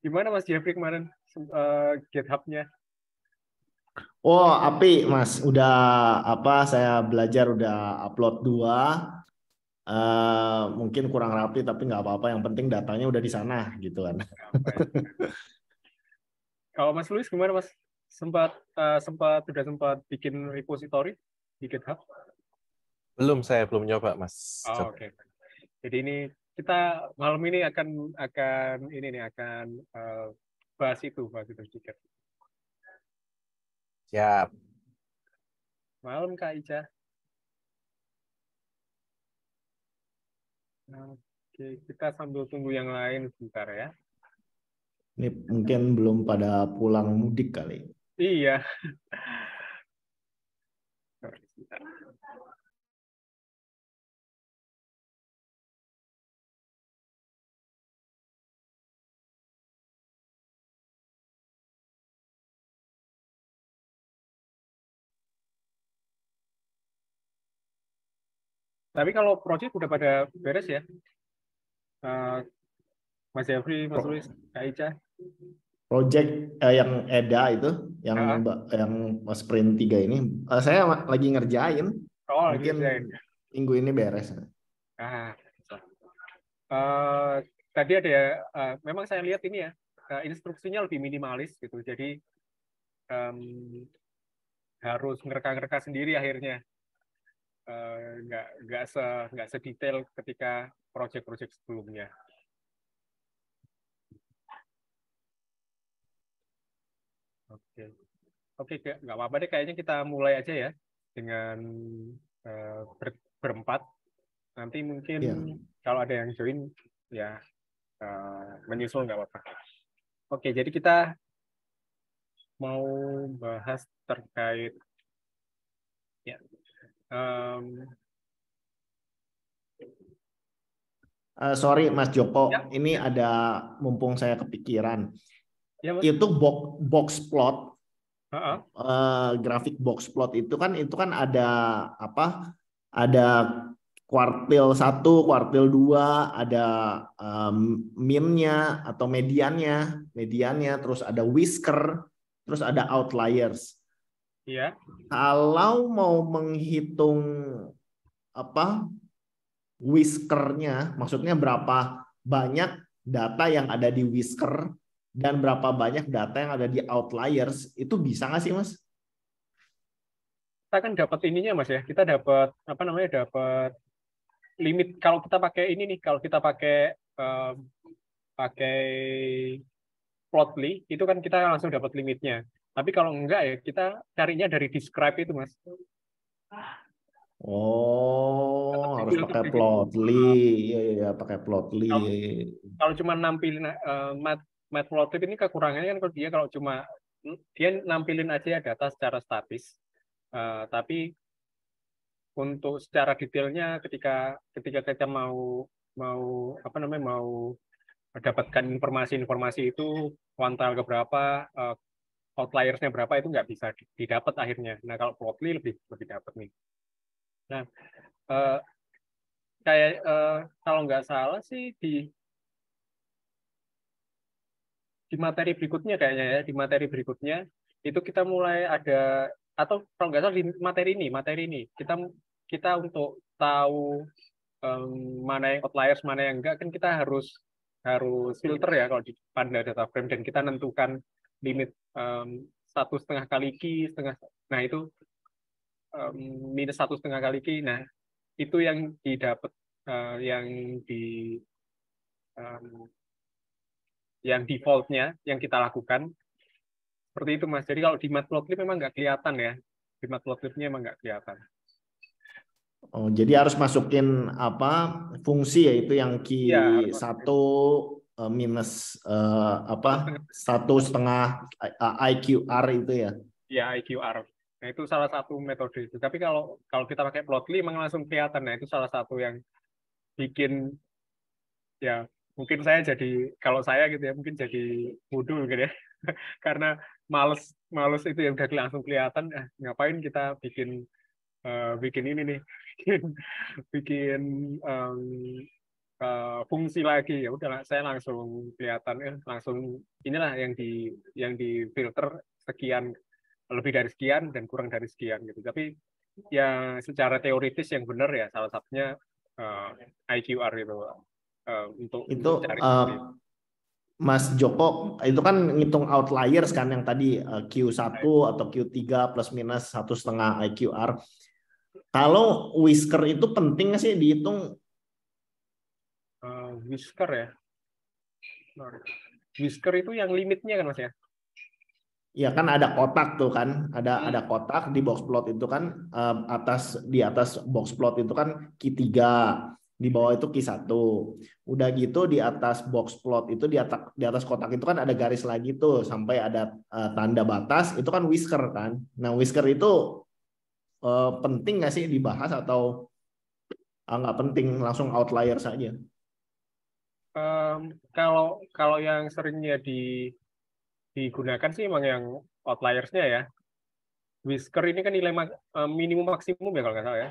Gimana Mas Jeffrey kemarin GitHub-nya? Oh, apik, Mas. Udah saya belajar udah upload 2. Mungkin kurang rapi tapi nggak apa-apa. Yang penting datanya udah di sana gitu kan. Apa ya? Kalau Mas Luis gimana Mas? Sudah sempat bikin repository di GitHub? Belum, saya belum nyoba, Mas. Oh, oke. Jadi ini kita malam ini akan bahas itu sedikit. Siap. Malam Kak Ica. Oke, kita sambil tunggu yang lain sebentar ya. Ini mungkin belum pada pulang mudik kali. Iya. Tapi kalau project udah pada beres ya, Mas Jeffrey, Mas Luis, Kak Ica. Project yang EDA itu, Ah, yang sprint 3 ini, saya lagi ngerjain. oh, lagi Mungkin kerjain. minggu ini beres. Ah, tadi ada ya, memang saya lihat ini ya, instruksinya lebih minimalis gitu. Jadi em, harus ngereka-ngereka sendiri akhirnya. Nggak sedetail ketika project-project sebelumnya. Oke, oke, nggak apa-apa deh. Kayaknya kita mulai aja ya dengan berempat. Nanti mungkin Ya. kalau ada yang join ya menyusul nggak apa-apa. Oke, jadi kita mau bahas terkait ya. Sorry Mas Joko, Ya, ini ada mumpung saya kepikiran. ya Mas. Itu box plot, Uh-uh. grafik box plot itu kan ada apa? Ada kuartil 1, kuartil 2, ada min-nya atau mediannya, terus ada whisker, terus ada outliers. Iya. Kalau mau menghitung apa whiskernya, maksudnya berapa banyak data yang ada di whisker dan berapa banyak data yang ada di outliers, itu bisa nggak sih, Mas? Kita kan dapat ininya Mas ya. Kita dapat apa namanya? Dapat limit kalau kita pakai ini nih. Kalau kita pakai pakai Plotly itu kan kita langsung dapat limitnya. Tapi kalau enggak ya kita carinya dari describe itu Mas. Oh, harus Filter pakai di situ. Plotly. Iya, iya, pakai Plotly. Kalau kalau cuma nampilin Matplotlib ini kekurangannya kan kalau dia nampilin aja data secara statis. Tapi untuk secara detailnya ketika ketika kita mau mau apa namanya mau mendapatkan informasi-informasi itu kuantal keberapa, outliersnya berapa itu nggak bisa didapat akhirnya. Nah kalau Plotly lebih lebih dapat nih. Nah eh, kalau nggak salah sih di materi berikutnya kayaknya ya di materi berikutnya itu kita mulai ada atau kalau nggak salah di materi ini kita kita untuk tahu em, mana yang outliers mana yang enggak kan kita harus harus filter ya kalau di pada data frame dan kita nentukan limit 1,5 kali setengah nah itu minus 1,5 kali nah itu yang didapat yang di em, yang defaultnya yang kita lakukan seperti itu Mas. Jadi kalau di Matplotlib memang nggak kelihatan ya. Di Matplotlibnya memang nggak kelihatan. Oh, jadi harus masukin apa fungsi yaitu yang Q Iya, harus masukin 1 minus apa 1,5. 1,5 IQR itu ya. Ya, IQR. Nah, itu salah satu metode itu. Tapi kalau kalau kita pakai Plotly memang langsung kelihatan. Nah, itu salah satu yang bikin ya mungkin saya jadi kalau saya gitu ya mungkin jadi bodoh gitu ya. Karena males males itu yang udah langsung kelihatan ngapain kita bikin ini nih bikin bikin fungsi lagi, ya udah saya langsung kelihatan langsung inilah yang di filter sekian, lebih dari sekian dan kurang dari sekian gitu. Tapi ya secara teoritis yang benar ya salah satunya IQR itu untuk Itu cari. Mas Joko, itu kan ngitung outliers kan yang tadi Q1 atau Q3 plus minus 1,5 IQR. Kalau whisker itu penting nggak sih dihitung? Whisker ya. Whisker itu yang limitnya kan Mas ya? Ya kan ada kotak tuh kan, ada kotak di box plot itu kan di atas box plot itu kan Q3, di bawah itu Q1. Udah gitu di atas box plot itu di atas kotak itu kan ada garis lagi tuh sampai ada tanda batas, itu kan whisker kan. Nah, whisker itu penting nggak sih dibahas atau nggak penting, langsung outlier saja? Kalau yang seringnya digunakan sih emang yang outliersnya ya. Whisker ini kan nilai minimum maksimum ya kalau nggak salah ya.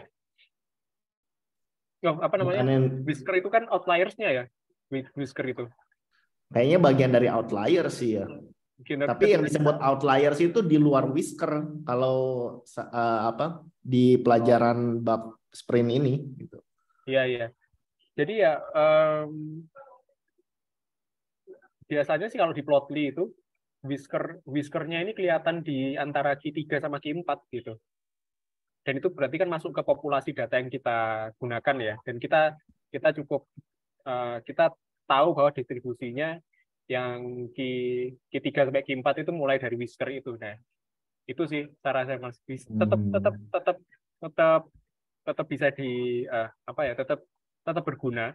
Apa namanya? Bukannya, Whisker itu kan outliersnya ya. Whisker itu. kayaknya bagian dari outlier sih ya. Tapi yang disebut outliers itu di luar whisker kalau di pelajaran bab sprint ini gitu. Iya, iya. Jadi ya biasanya sih kalau di Plotly itu whiskernya ini kelihatan di antara Q3 sama Q4 gitu. Dan itu berarti kan masuk ke populasi data yang kita gunakan ya. Dan kita cukup kita tahu bahwa distribusinya yang Q3 sampai Q4 itu mulai dari whisker itu. Nah, itu sih cara saya Mas. Tetap bisa tetap berguna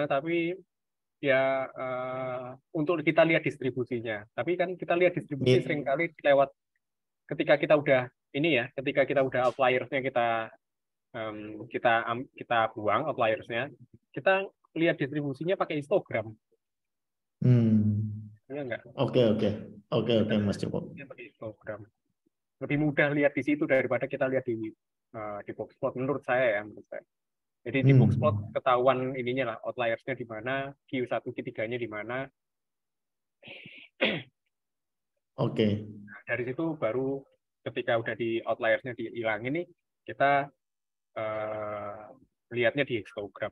tapi ya untuk kita lihat distribusinya. Tapi kan kita lihat distribusi seringkali lewat ketika kita udah outliersnya kita buang outliersnya, kita lihat distribusinya pakai histogram. Ya enggak? Oke, Mas Joko. Pakai histogram. Lebih mudah lihat di situ daripada kita lihat di box plot menurut saya. Jadi di box plot ketahuan ininya lah, outliersnya di mana, Q1, Q3-nya di mana. Oke. Dari situ baru ketika udah di outliersnya dihilangin nih, kita lihatnya di histogram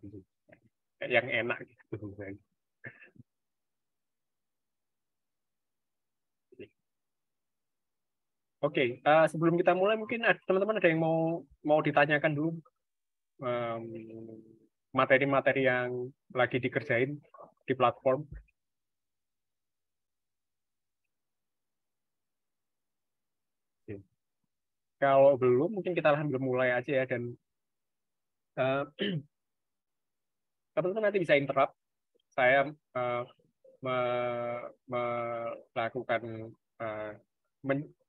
yang enak gitu. Oke, sebelum kita mulai mungkin teman-teman ada yang mau ditanyakan dulu materi-materi yang lagi dikerjain di platform. Oke. Kalau belum, mungkin kita langsung mulai aja ya, dan teman-teman nanti bisa interrupt. Saya melakukan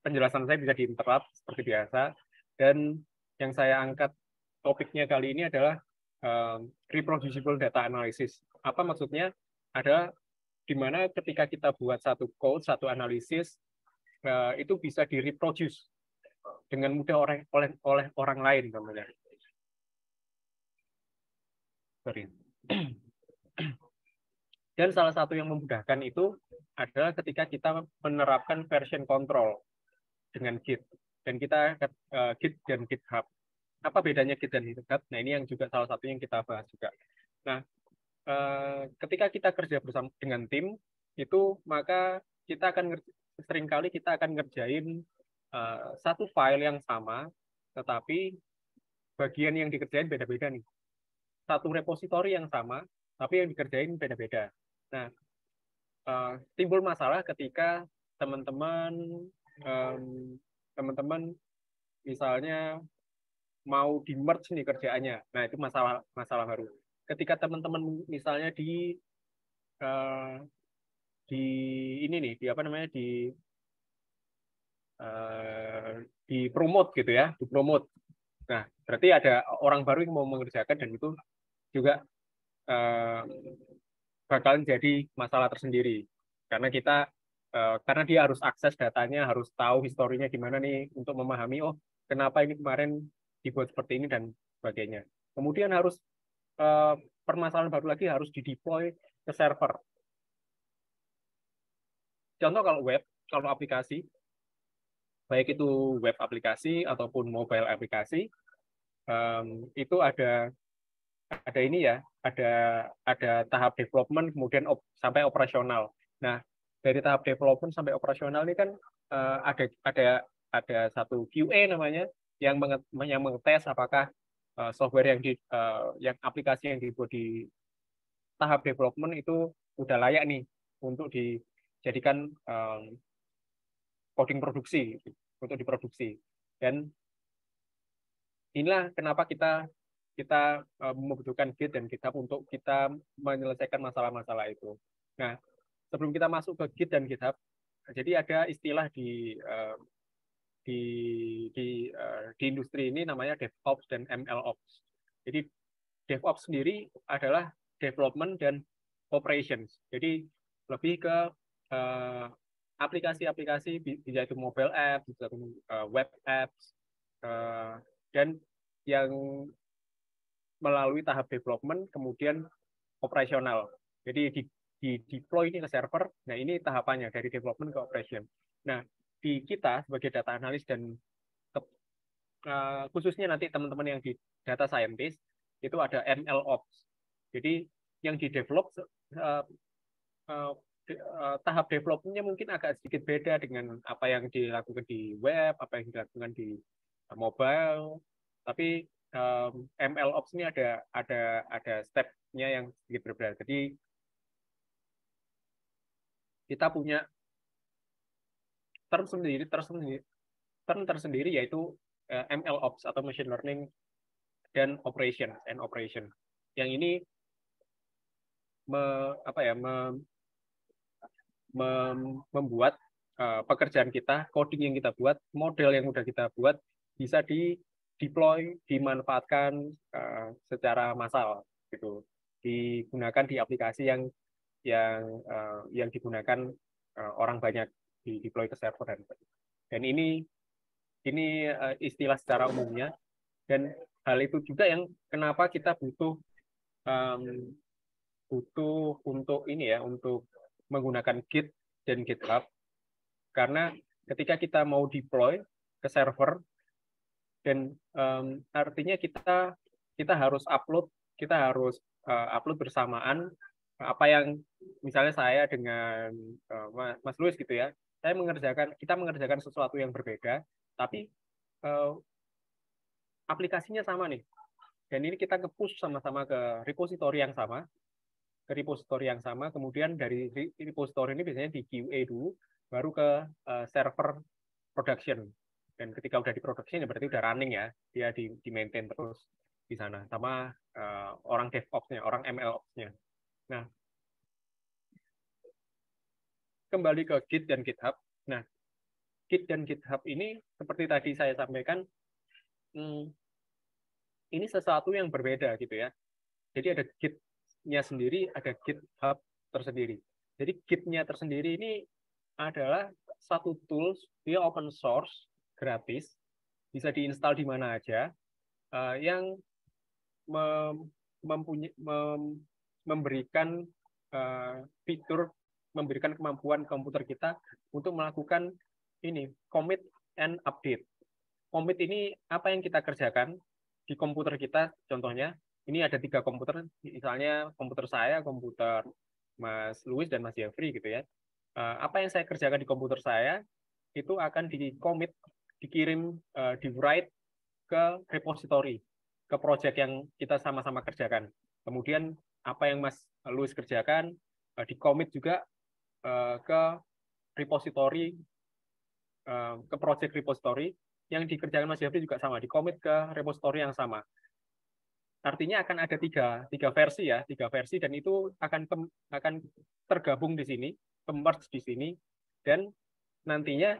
penjelasan saya bisa diinterrupt seperti biasa, dan yang saya angkat topiknya kali ini adalah reproducible data analysis. Apa maksudnya? Adalah di mana ketika kita buat satu code, satu analisis, itu bisa direproduce dengan mudah oleh orang lain, teman-teman. Sorry. Dan salah satu yang memudahkan itu adalah ketika kita menerapkan version control dengan Git. Dan kita Git dan GitHub. Apa bedanya Git dan GitHub? Nah, ini yang juga salah satu yang kita bahas juga. Nah, ketika kita kerja bersama dengan tim, itu maka seringkali kita akan ngerjain satu file yang sama, tetapi bagian yang dikerjain beda-beda nih. Satu repositori yang sama, tapi yang dikerjain beda-beda. Nah, timbul masalah ketika teman-teman misalnya mau di merge nih kerjaannya. Nah, itu masalah baru. Ketika teman-teman misalnya di promote gitu ya, di promote. Nah, berarti ada orang baru yang mau mengerjakan, dan itu juga bakalan jadi masalah tersendiri karena karena dia harus akses datanya, harus tahu historinya gimana nih untuk memahami kenapa ini kemarin dibuat seperti ini dan sebagainya. Kemudian harus permasalahan baru lagi harus dideploy ke server. Contoh kalau aplikasi, baik itu web aplikasi ataupun mobile aplikasi, itu ada ini ya, ada tahap development kemudian sampai operasional. Nah, dari tahap development sampai operasional ini kan ada satu QA namanya yang mengetes apakah software yang aplikasi yang dibuat di tahap development itu udah layak nih untuk dijadikan coding produksi, untuk diproduksi. Dan inilah kenapa kita membutuhkan Git dan GitHub untuk kita menyelesaikan masalah-masalah itu. Nah, sebelum kita masuk ke Git dan GitHub, jadi ada istilah di industri ini namanya DevOps dan MLOps. Jadi DevOps sendiri adalah development dan operations. Jadi lebih ke aplikasi-aplikasi, bisa itu mobile apps, bisa itu web apps, dan yang melalui tahap development kemudian operasional. Jadi di deploy ini ke server. Nah, ini tahapannya dari development ke operation. Nah, di kita sebagai data analis dan khususnya nanti teman-teman yang di data scientist itu ada MLOps. Jadi yang di develop tahap developmentnya mungkin agak sedikit beda dengan apa yang dilakukan di web, apa yang dilakukan di mobile. Tapi MLOps ini ada step-nya yang sedikit berbeda. Jadi kita punya term tersendiri yaitu MLOps atau machine learning dan operation. Yang ini membuat pekerjaan kita, coding yang kita buat, model yang udah kita buat bisa deploy, dimanfaatkan secara massal gitu, digunakan di aplikasi yang digunakan orang banyak, di deploy ke server dan ini istilah secara umumnya, dan hal itu juga yang kenapa kita butuh untuk ini ya, untuk menggunakan Git dan GitHub, karena ketika kita mau deploy ke server dan artinya kita harus upload bersamaan apa yang misalnya saya dengan Mas Luis gitu ya, kita mengerjakan sesuatu yang berbeda, tapi aplikasinya sama nih, dan ini kita nge-push sama-sama ke repository yang sama, kemudian dari repository ini biasanya di QA dulu, baru ke server production. Dan ketika udah di production ya berarti udah running ya, dia di maintain terus di sana sama orang DevOps-nya, orang MLOps-nya. Nah, kembali ke Git dan GitHub. Nah, Git dan GitHub ini seperti tadi saya sampaikan, ini sesuatu yang berbeda gitu ya. Jadi ada Git-nya sendiri, ada GitHub tersendiri. Jadi Git-nya tersendiri ini adalah satu tools, dia open source, gratis, bisa diinstal di mana aja, yang memberikan fitur, memberikan kemampuan komputer kita untuk melakukan ini, commit and update. Commit ini apa yang kita kerjakan di komputer kita, contohnya, ini ada 3 komputer, misalnya komputer saya, komputer Mas Luis, dan Mas Jeffrey gitu ya. Apa yang saya kerjakan di komputer saya, itu akan di-commit, dikirim, di-write ke repository, ke project yang kita sama-sama kerjakan. Kemudian apa yang Mas Luis kerjakan, di-commit juga ke repository, ke project repository, yang dikerjakan Mas Jeffrey juga sama, di-commit ke repository yang sama. Artinya akan ada tiga versi ya, 3 versi, dan itu akan tergabung di sini, merge di sini, dan nantinya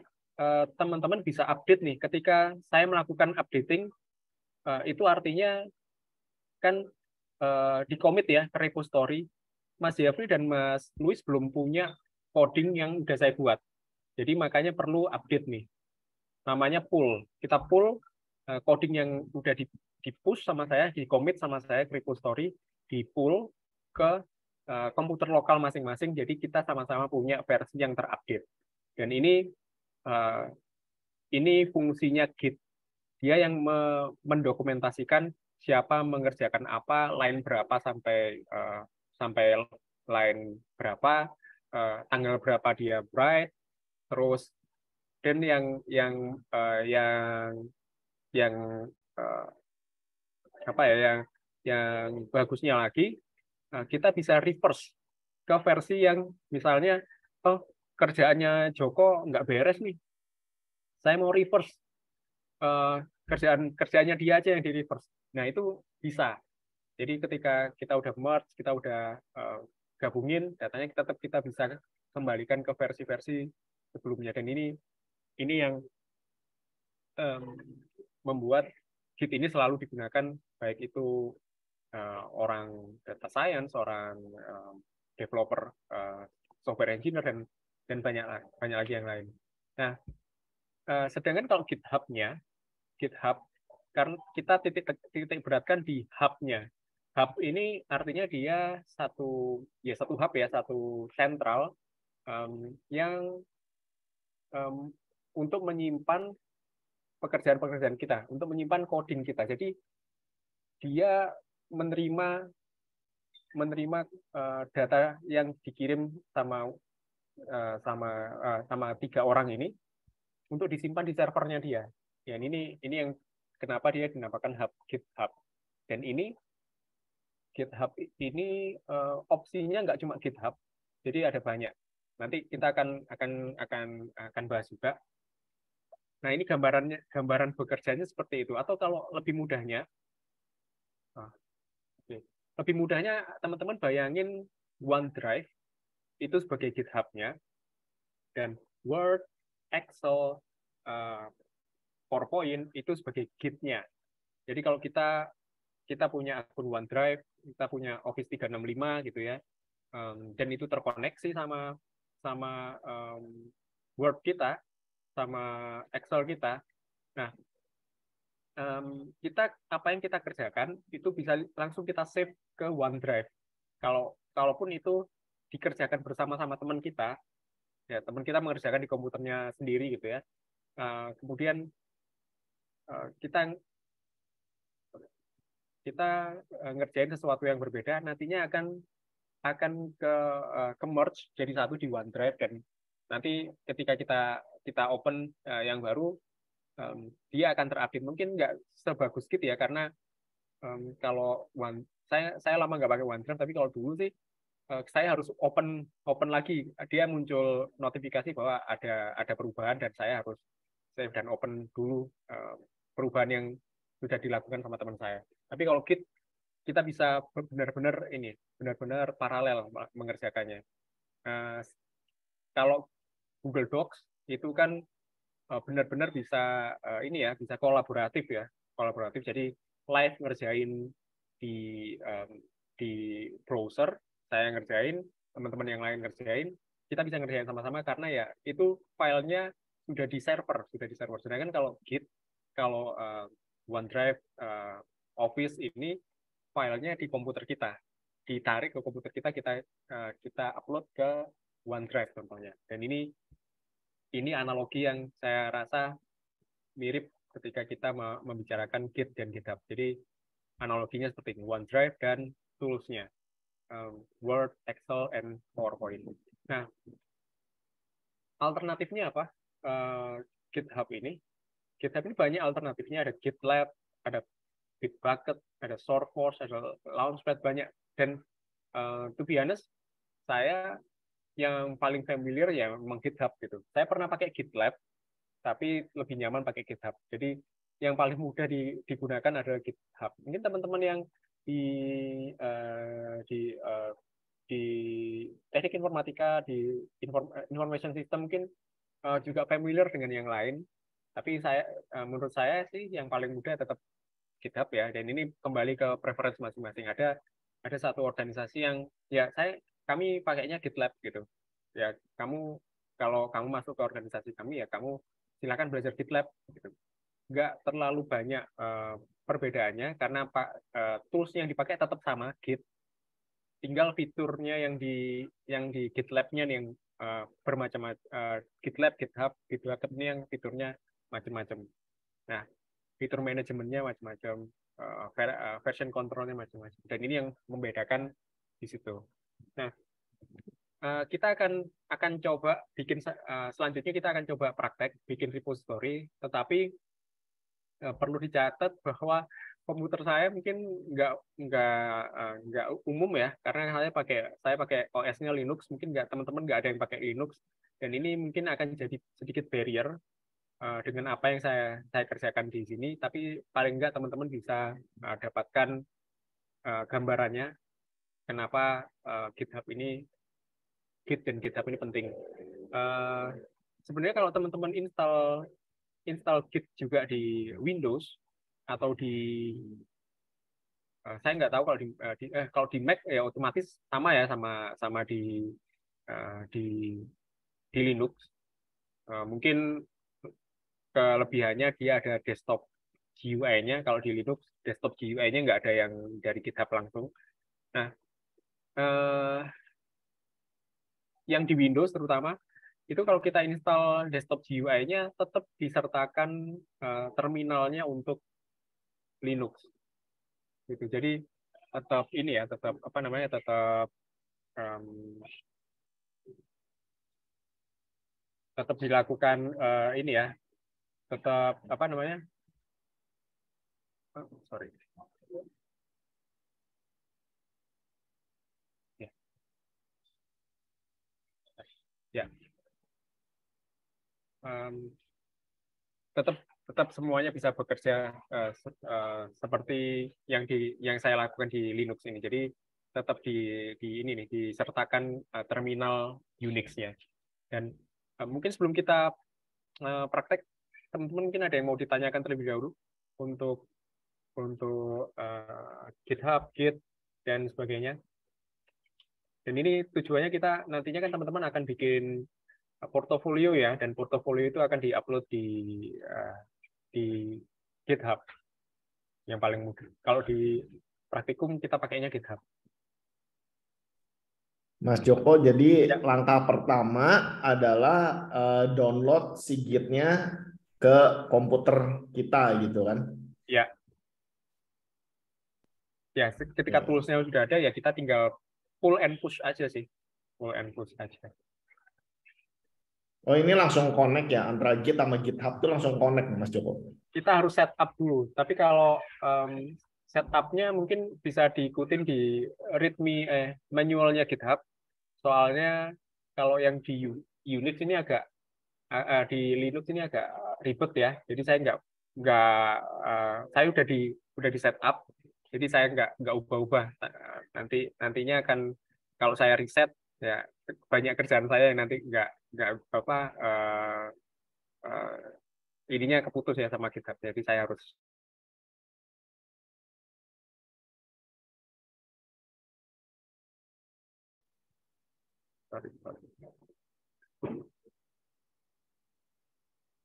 teman-teman bisa update nih. Ketika saya melakukan updating, itu artinya kan di-commit ya ke repository. Mas Jeffrey dan Mas Luis belum punya coding yang udah saya buat. Jadi makanya perlu update nih. Namanya pull. Kita pull coding yang udah di-push sama saya, di-commit sama saya ke repository, di pull ke komputer lokal masing-masing, jadi kita sama-sama punya versi yang terupdate. Dan ini fungsinya Git. Dia yang mendokumentasikan siapa mengerjakan apa, line berapa sampai line berapa, tanggal berapa dia write, terus dan yang apa ya yang bagusnya lagi, kita bisa reverse ke versi yang misalnya kerjaannya Joko nggak beres nih, saya mau reverse kerjaannya dia aja yang di reverse. Nah itu bisa. Jadi ketika kita udah merge, kita udah gabungin datanya, tetap kita bisa kembalikan ke versi-versi sebelumnya. Dan ini yang membuat Git ini selalu digunakan, baik itu orang data science, orang developer, software engineer, dan banyak lagi yang lain. Nah, sedangkan kalau GitHub, karena kita titik beratkan di hub-nya. Hub ini artinya dia satu hub ya, satu sentral yang untuk menyimpan pekerjaan-pekerjaan kita, untuk menyimpan coding kita. Jadi dia menerima data yang dikirim sama 3 orang ini untuk disimpan di servernya dia. Ya, ini yang kenapa dia dinamakan GitHub. Dan GitHub ini opsinya nggak cuma GitHub, jadi ada banyak. Nanti kita akan bahas juga. Nah, ini gambaran bekerjanya seperti itu. Atau kalau lebih mudahnya, teman-teman bayangin OneDrive itu sebagai GitHub-nya, dan Word, Excel, PowerPoint itu sebagai Git-nya. Jadi kalau kita punya akun OneDrive, kita punya Office 365 gitu ya, dan itu terkoneksi sama Word kita, sama Excel kita. Nah, apa yang kita kerjakan itu bisa langsung kita save ke OneDrive. Kalaupun itu dikerjakan bersama-sama teman kita, ya teman kita mengerjakan di komputernya sendiri gitu ya. Kemudian kita ngerjain sesuatu yang berbeda, nantinya akan ke merge jadi satu di OneDrive, dan nanti ketika kita open yang baru, dia akan terupdate. Mungkin nggak sebagus gitu ya, karena kalau saya lama nggak pakai OneDrive, tapi kalau dulu sih saya harus open lagi, dia muncul notifikasi bahwa ada perubahan, dan saya harus save dan open dulu perubahan yang sudah dilakukan sama teman saya. Tapi kalau Git, kita bisa benar-benar paralel mengerjakannya. Kalau Google Docs itu kan benar-benar bisa bisa kolaboratif ya, jadi live ngerjain di browser, saya ngerjain, teman-teman yang lain ngerjain, kita bisa ngerjain sama-sama karena ya itu filenya sudah di server. Sedangkan kalau Git, kalau OneDrive, Office ini filenya di komputer kita, ditarik ke komputer kita upload ke OneDrive contohnya. Dan ini analogi yang saya rasa mirip ketika kita membicarakan Git dan GitHub. Jadi analoginya seperti ini, OneDrive dan tools-nya, Word, Excel, and PowerPoint. Nah, alternatifnya apa? GitHub ini banyak alternatifnya, ada GitLab, ada Bitbucket, ada SourceForge, ada Launchpad, banyak. Dan to be honest, saya yang paling familiar ya memang GitHub gitu. Saya pernah pakai GitLab, tapi lebih nyaman pakai GitHub. Jadi yang paling mudah digunakan adalah GitHub. Mungkin teman-teman yang di teknik informatika, di information system mungkin juga familiar dengan yang lain. Tapi menurut saya sih yang paling mudah tetap GitHub ya. Dan ini kembali ke preference masing-masing. Ada satu organisasi yang ya kami pakainya GitLab gitu. Ya, kalau kamu masuk ke organisasi kami, ya kamu silakan belajar GitLab gitu. Nggak terlalu banyak perbedaannya, karena tools yang dipakai tetap sama, Git. tinggal fiturnya yang di GitLab-nya nih yang bermacam-macam. GitLab, GitHub, GitHub ini yang fiturnya macam-macam. Nah, fitur manajemennya macam-macam, version controlnya macam-macam. Dan ini yang membedakan di situ. Nah, kita akan coba bikin selanjutnya kita akan coba praktek bikin repository, tetapi perlu dicatat bahwa komputer saya mungkin nggak umum ya, karena saya pakai OS-nya Linux, mungkin teman-teman nggak ada yang pakai Linux, dan ini mungkin akan jadi sedikit barrier dengan apa yang saya kerjakan di sini, tapi paling nggak teman-teman bisa dapatkan gambarannya kenapa GitHub ini Git dan GitHub ini penting. Sebenarnya kalau teman-teman install Git juga di Windows atau saya nggak tahu kalau di Mac ya otomatis sama ya sama di Linux. Mungkin kelebihannya dia ada desktop GUI-nya. Kalau di Linux desktop GUI-nya nggak ada yang dari GitHub langsung. Nah, yang di Windows terutama itu kalau kita install desktop GUI-nya tetap disertakan terminalnya untuk Linux. Gitu. Jadi tetap tetap dilakukan ini ya, tetap sorry. Ya. Tetap semuanya bisa bekerja seperti yang saya lakukan di Linux ini. Jadi tetap disertakan terminal Unix-nya. Dan mungkin sebelum kita praktek, teman-teman mungkin ada yang mau ditanyakan terlebih dahulu untuk GitHub, Git dan sebagainya. Dan ini tujuannya kita nantinya kan teman-teman akan bikin portofolio ya, dan portofolio itu akan diupload di GitHub yang paling mudah. Kalau di praktikum kita pakainya GitHub. Mas Joko, jadi langkah pertama adalah download si Git-nya ke komputer kita gitu kan? Ya. Ya, ketika tools-nya sudah ada ya kita tinggal pull and push aja sih. Pull and push aja. Oh, ini langsung connect ya, antara Git sama GitHub tuh langsung connect Mas Joko? Kita harus setup dulu, tapi kalau setupnya mungkin bisa diikutin di README manualnya GitHub. Soalnya kalau yang di Unix ini di Linux ini agak ribet ya. Jadi saya saya udah di setup. Jadi saya nggak ubah-ubah. Nantinya akan kalau saya reset ya banyak kerjaan saya yang nanti nggak ininya keputus ya sama GitHub. Jadi saya harus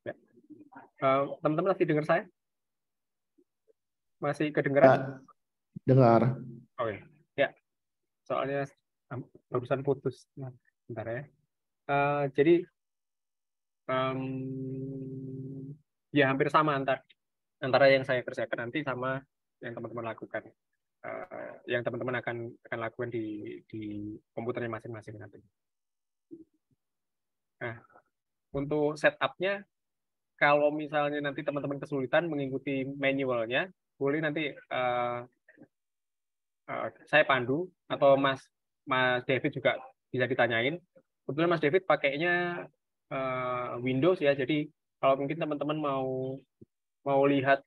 ya. Teman-teman masih dengar saya? Masih kedengaran? Dengar. Oke. Ya. Soalnya barusan putus. Nah, bentar ya. Jadi ya hampir sama antara yang saya kerjakan nanti sama yang teman-teman lakukan. Yang teman-teman akan lakukan di komputernya masing-masing nanti. Nah, untuk setup-nya, kalau misalnya nanti teman-teman kesulitan mengikuti manualnya, boleh nanti saya pandu atau Mas David juga bisa ditanyain. Kebetulan Mas David pakainya Windows ya, jadi kalau mungkin teman-teman mau lihat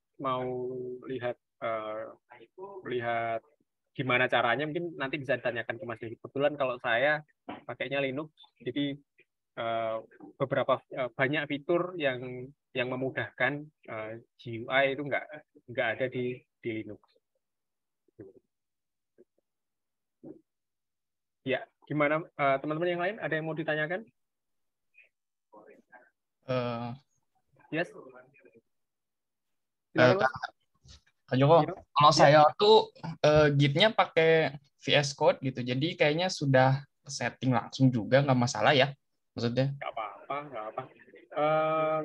gimana caranya, mungkin nanti bisa ditanyakan ke Mas David. Kebetulan kalau saya pakainya Linux, jadi banyak fitur yang memudahkan GUI itu nggak ada di Linux. Ya, gimana teman-teman yang lain? Ada yang mau ditanyakan? Yes. Kak Joko, kalau saya tuh Git-nya pakai VS Code gitu. Jadi kayaknya sudah setting langsung juga, nggak masalah ya maksudnya. Nggak apa-apa, nggak apa.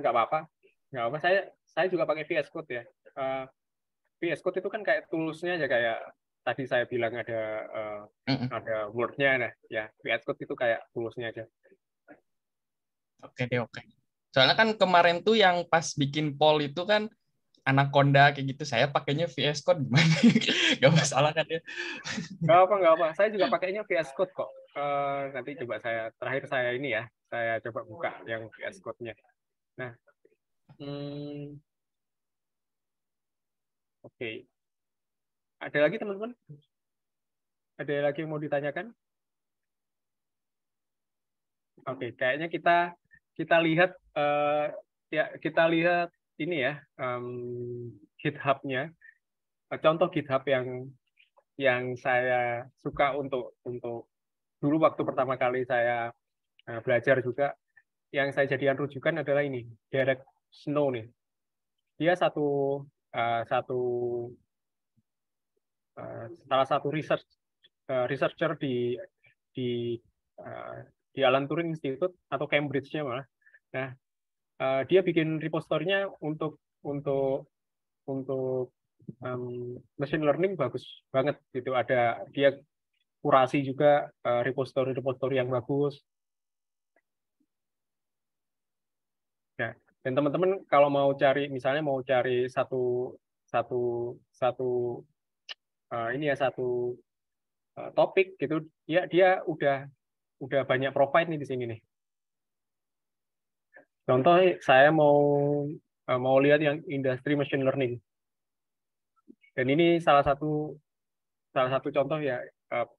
Nggak apa-apa, nggak apa. Saya juga pakai VS Code ya. VS Code itu kan kayak tools-nya aja, kayak tadi saya bilang ada Word-nya, nah ya VS Code itu kayak tools-nya aja. Oke deh, oke. Soalnya kan kemarin tuh yang pas bikin poll itu kan Anaconda kayak gitu, saya pakainya VS Code gimana? Gak masalah kan ya? Nggak apa. Saya juga pakainya VS Code kok. Nanti coba terakhir saya ini ya, saya coba buka yang VS Code-nya. Nah, oke. Ada lagi teman-teman? Ada lagi yang mau ditanyakan? Oke, kayaknya kita lihat kita lihat ini ya, GitHub-nya. Contoh GitHub yang saya suka untuk dulu waktu pertama kali saya belajar juga, yang saya jadikan rujukan adalah ini, Derek Snow nih. Dia salah satu researcher di Alan Turing Institute atau Cambridge-nya malah. Nah, dia bikin repository-nya untuk machine learning bagus banget gitu. Dia kurasi juga repository yang bagus. Nah, dan teman-teman kalau mau cari satu topik gitu, dia udah banyak provide nih di sini nih. Contoh saya mau lihat yang industri machine learning. Dan ini salah satu contoh ya,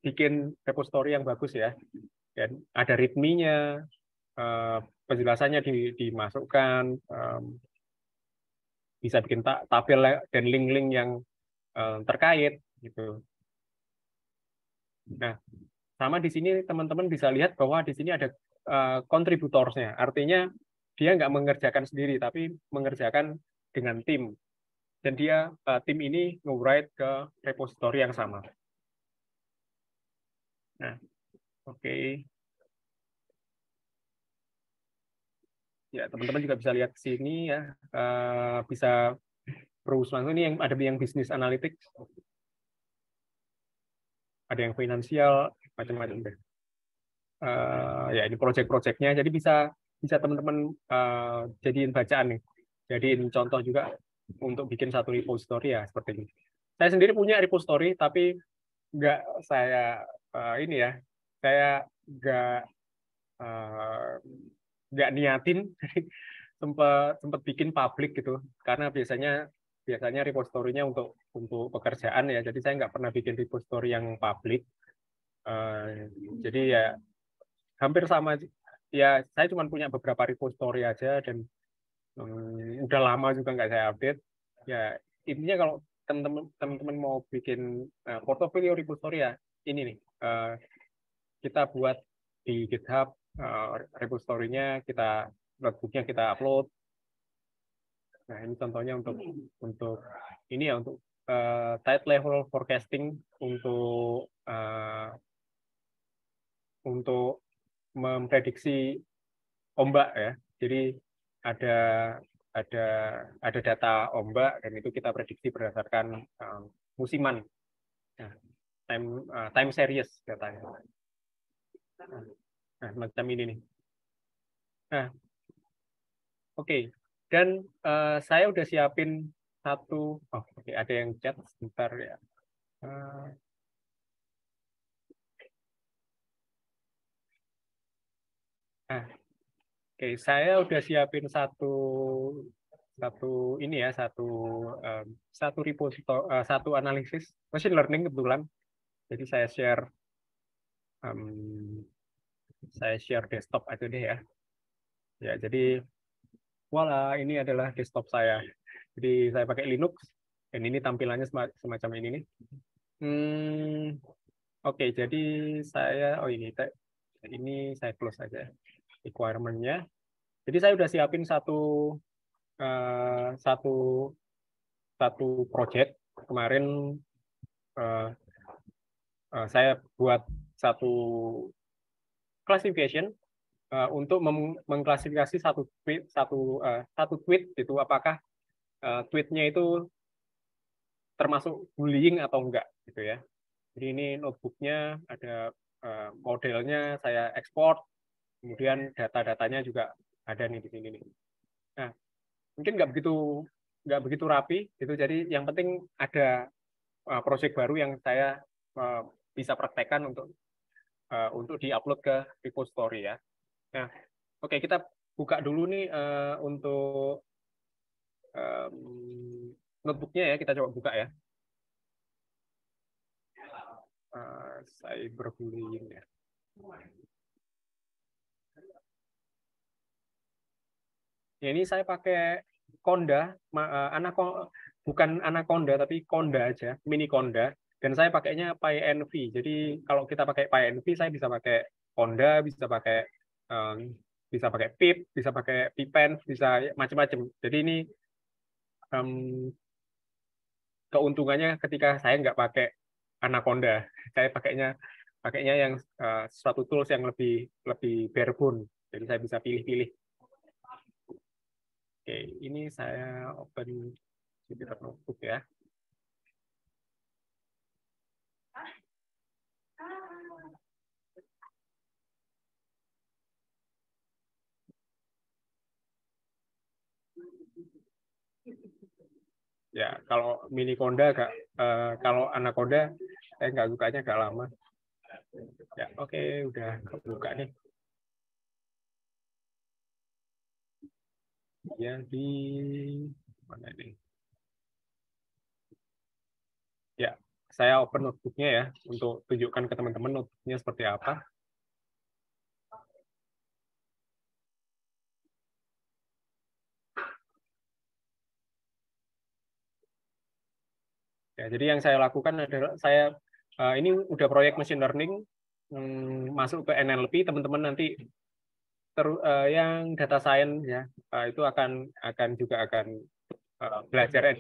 bikin repository yang bagus ya. Dan ada readme-nya, penjelasannya dimasukkan, bisa bikin tabel dan link-link yang terkait gitu. Nah, sama di sini teman-teman bisa lihat bahwa di sini ada kontributorsnya. Artinya dia nggak mengerjakan sendiri, tapi mengerjakan dengan tim. Dan tim ini nge-write ke repository yang sama. Nah, oke. Ya, teman-teman juga bisa lihat ke sini ya, bisa browse langsung. Ini yang ada yang bisnis analytics, ada yang finansial, macam-macam deh. Ya ini project-projectnya, jadi bisa teman-teman jadiin bacaan nih, jadiin contoh juga untuk bikin satu repository ya seperti ini. Saya sendiri punya repository, tapi nggak saya saya nggak niatin, sempat bikin publik gitu, karena biasanya repository-nya untuk pekerjaan ya, jadi saya nggak pernah bikin repository yang publik. Jadi ya hampir sama ya, saya cuma punya beberapa repository aja, dan udah lama juga nggak saya update ya. Intinya kalau teman-teman mau bikin portfolio repository ya ini nih, kita buat di GitHub, repository-nya notebook-nya kita upload. Nah, ini contohnya untuk ini ya, untuk tide level forecasting, untuk memprediksi ombak ya. Jadi ada data ombak, dan itu kita prediksi berdasarkan musiman. Nah, time series datanya. Nah, macam ini nih. Nah, oke. Dan saya udah siapin satu. Oke, ada yang chat sebentar ya. Nah, oke, saya udah siapin satu ini ya, satu repository, satu analisis machine learning kebetulan. Jadi saya share desktop aja deh ya. Ya, jadi voila, ini adalah desktop saya. Jadi saya pakai Linux, dan ini tampilannya semacam ini nih. Oke, jadi ini saya close aja requirement-nya. Jadi saya udah siapin satu project kemarin, saya buat satu classification untuk mengklasifikasi satu tweet itu apakah tweetnya itu termasuk bullying atau enggak gitu ya. Jadi ini notebooknya ada modelnya saya ekspor, kemudian data-datanya juga ada nih di sini nih. Nah, mungkin nggak begitu rapi gitu. Jadi yang penting ada proyek baru yang saya bisa praktekkan untuk diupload ke repository ya. Nah, oke, kita buka dulu nih untuk notebooknya ya, kita coba buka ya. Cyberbullying ya. Ya, ini saya pakai Conda, bukan Anaconda tapi Conda aja, mini Conda. Dan saya pakainya PyEnv. Jadi kalau kita pakai PyEnv, saya bisa pakai Conda, bisa pakai pip, bisa pakai pipen, bisa macam-macam. Jadi ini keuntungannya ketika saya nggak pakai Anaconda, saya pakainya yang suatu tools yang lebih barebone. Jadi saya bisa pilih-pilih. Oke, ini saya open Jupyter Notebook ya. Ya, kalau mini Conda kalau Anaconda saya nggak bukanya agak lama. Ya, oke, udah kebuka nih. Ya, di mana ini? Ya, saya open notebooknya ya untuk tunjukkan ke teman-teman notebooknya seperti apa. Ya, jadi yang saya lakukan adalah saya ini udah proyek machine learning masuk ke NLP, teman-teman nanti yang data science ya itu akan belajar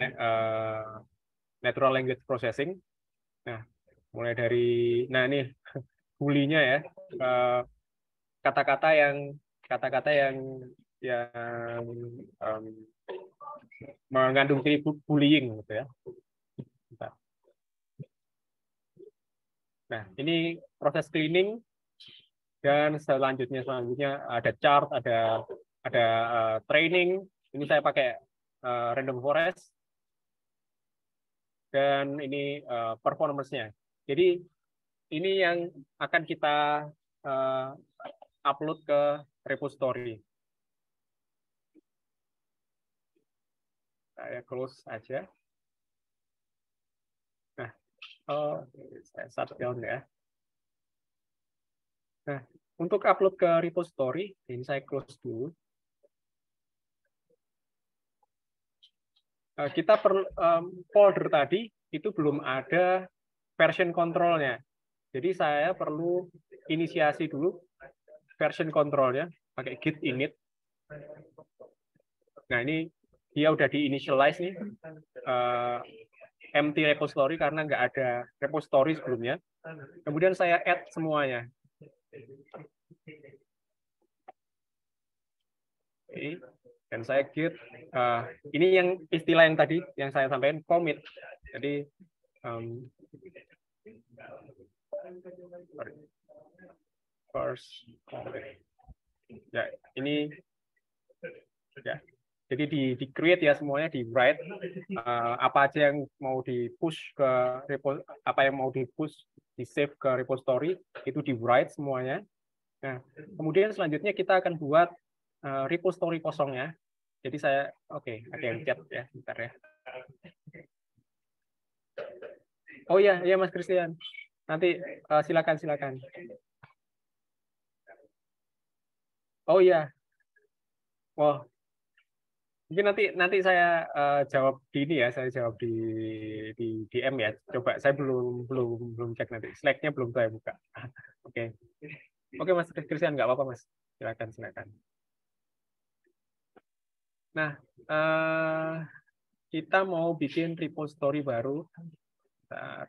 natural language processing. Nah, mulai dari ini bulinya ya, kata-kata yang mengandung ciri bullying gitu ya. Nah, ini proses cleaning dan selanjutnya ada chart, ada training. Ini saya pakai random forest dan ini performance-nya. Jadi ini yang akan kita upload ke repository. Saya close aja. Nah, saya shutdown ya. Nah, untuk upload ke repository, ini saya close dulu. Kita perlu folder tadi itu belum ada version control-nya. Jadi saya perlu inisiasi dulu version control-nya pakai git init. Nah, ini dia udah di-initialize nih empty repository karena nggak ada repository sebelumnya. Kemudian saya add semuanya. Oke. Dan saya git ini yang istilah yang tadi yang saya sampaikan commit. Jadi first commit. Ya, ini ya. Jadi di create ya semuanya, di write apa aja yang mau di push ke di save ke repository itu di write semuanya. Nah, kemudian selanjutnya kita akan buat repository kosongnya. Jadi saya ada yang chat ya, bentar ya. Oh iya Mas Christian. Nanti silakan. Oh iya. Oh, mungkin nanti saya jawab di ini ya, saya jawab di DM ya. Coba saya belum cek nanti. Slack-nya belum saya buka. Oke, Mas Christian, nggak apa-apa Mas. Silakan. Nah, kita mau bikin repository baru. Bentar.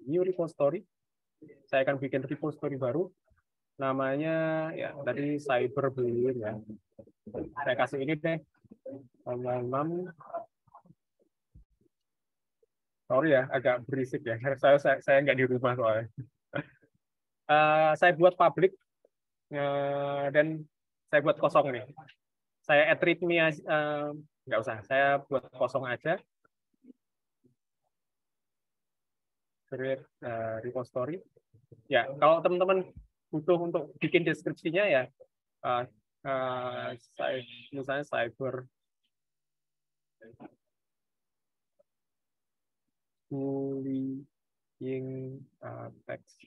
new repository. Saya akan bikin repository baru. Namanya ya tadi cyberbullying ya. Saya kasih ini deh. Sorry ya, agak berisik ya. Saya nggak di rumah soalnya. Saya buat public dan saya buat kosong nih. Saya add readme nggak usah. Saya buat kosong aja. Create repository. Ya, kalau teman-teman butuh untuk bikin deskripsinya ya, misalnya cyber bullying text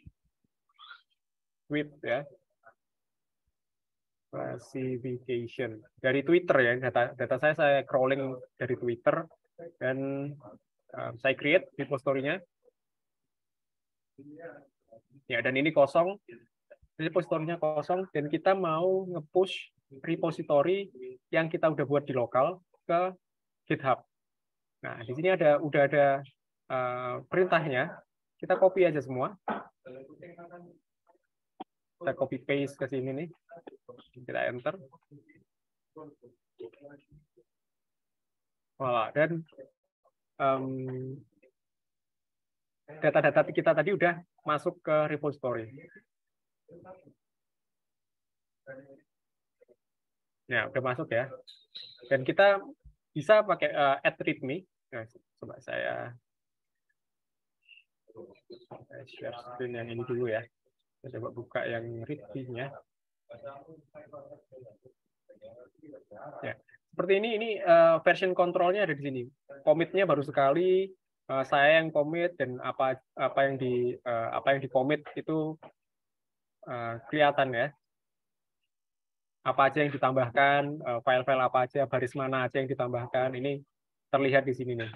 tweet ya, classification dari Twitter ya, data saya crawling dari Twitter dan saya create repository-nya. Ya, dan ini kosong, repository-nya kosong, dan kita mau nge-push repository yang kita udah buat di lokal ke GitHub. Nah, di sini udah ada perintahnya. Kita copy aja semua. Kita copy paste ke sini nih. Kita enter. Voilà. Dan data-data kita tadi udah masuk ke repository. Ya, udah masuk ya. Dan kita bisa pakai add readme. Nah, coba saya share screen yang ini dulu ya. Saya coba buka yang readme-nya. Ya, seperti ini version control-nya ada di sini. Commit-nya baru sekali. Saya yang commit dan apa yang di commit itu kelihatan ya. Apa aja yang ditambahkan, file-file apa aja, baris mana aja yang ditambahkan, ini terlihat di sini nih.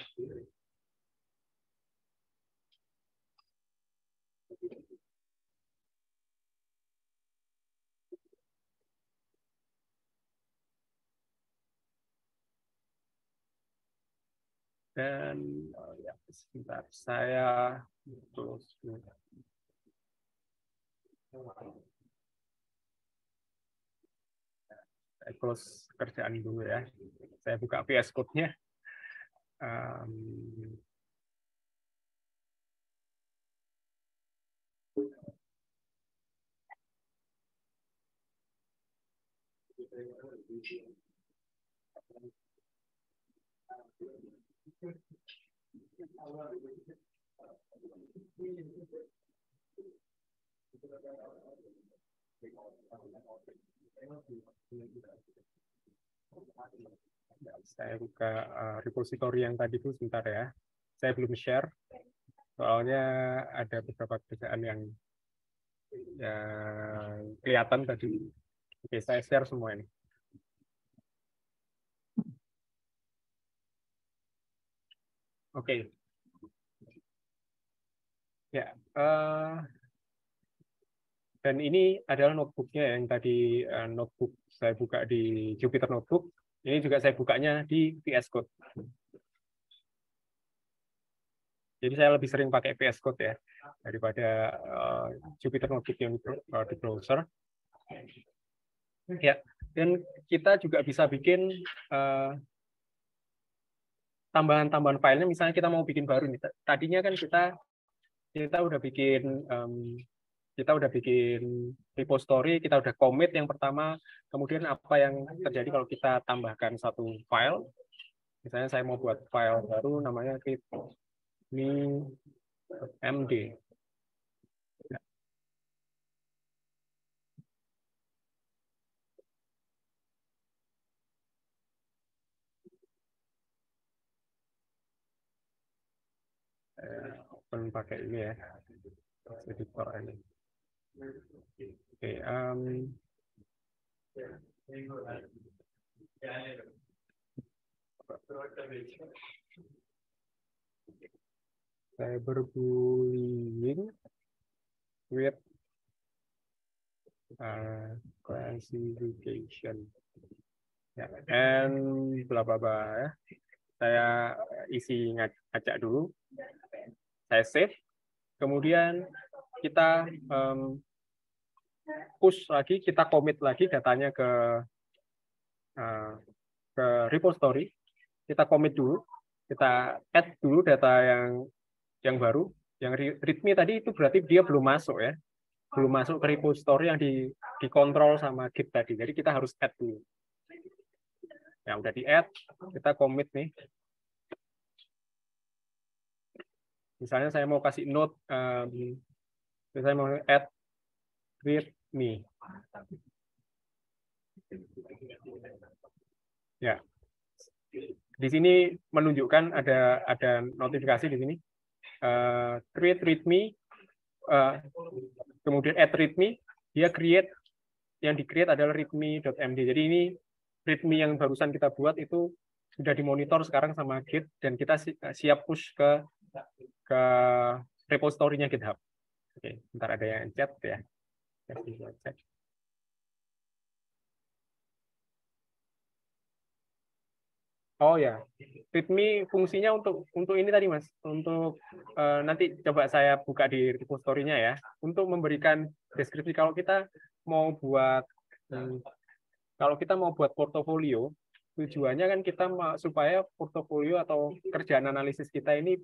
Dan ya, sebentar, saya close kerjaan dulu ya. Saya buka VS Code-nya. Saya buka repository yang tadi itu sebentar ya. Saya belum share, soalnya ada beberapa kerjaan yang kelihatan tadi. Oke, saya share semua ini. Oke. Ya. Dan ini adalah notebook-nya yang tadi notebook saya buka di Jupyter Notebook. Ini juga saya bukanya di VS Code. Jadi saya lebih sering pakai VS Code ya daripada Jupyter Notebook yang di browser. Ya, dan kita juga bisa bikin tambahan-tambahan filenya. Misalnya kita mau bikin baru nih. Tadinya kan kita udah bikin repository, kita udah commit yang pertama, kemudian apa yang terjadi kalau kita tambahkan satu file, misalnya saya mau buat file baru namanya readme.md. Open pakai ini ya, editor ini. Oke, cyberbullying with classification. Ya, and bla bla bla ya. Saya isi ngacak dulu. Saya save. Kemudian kita push lagi, kita commit lagi datanya ke repository. Kita commit dulu, kita add dulu data yang baru. Yang readme tadi itu berarti dia belum masuk ya, belum masuk ke repository yang dikontrol sama Git tadi. Jadi kita harus add dulu. Ya udah di add, kita commit nih. Misalnya saya mau kasih note, saya mau add readme. Ya, di sini menunjukkan ada notifikasi di sini. Create readme, kemudian add readme, dia create, yang di-create adalah readme.md. Jadi ini readme yang barusan kita buat itu sudah dimonitor sekarang sama Git, dan kita siap push ke repositorinya GitHub. Oke, bentar ada yang chat ya. Oh ya, readme fungsinya untuk ini tadi Mas, untuk nanti coba saya buka di repository-nya ya, untuk memberikan deskripsi kalau kita mau buat portofolio, tujuannya kan kita supaya portofolio atau kerjaan analisis kita ini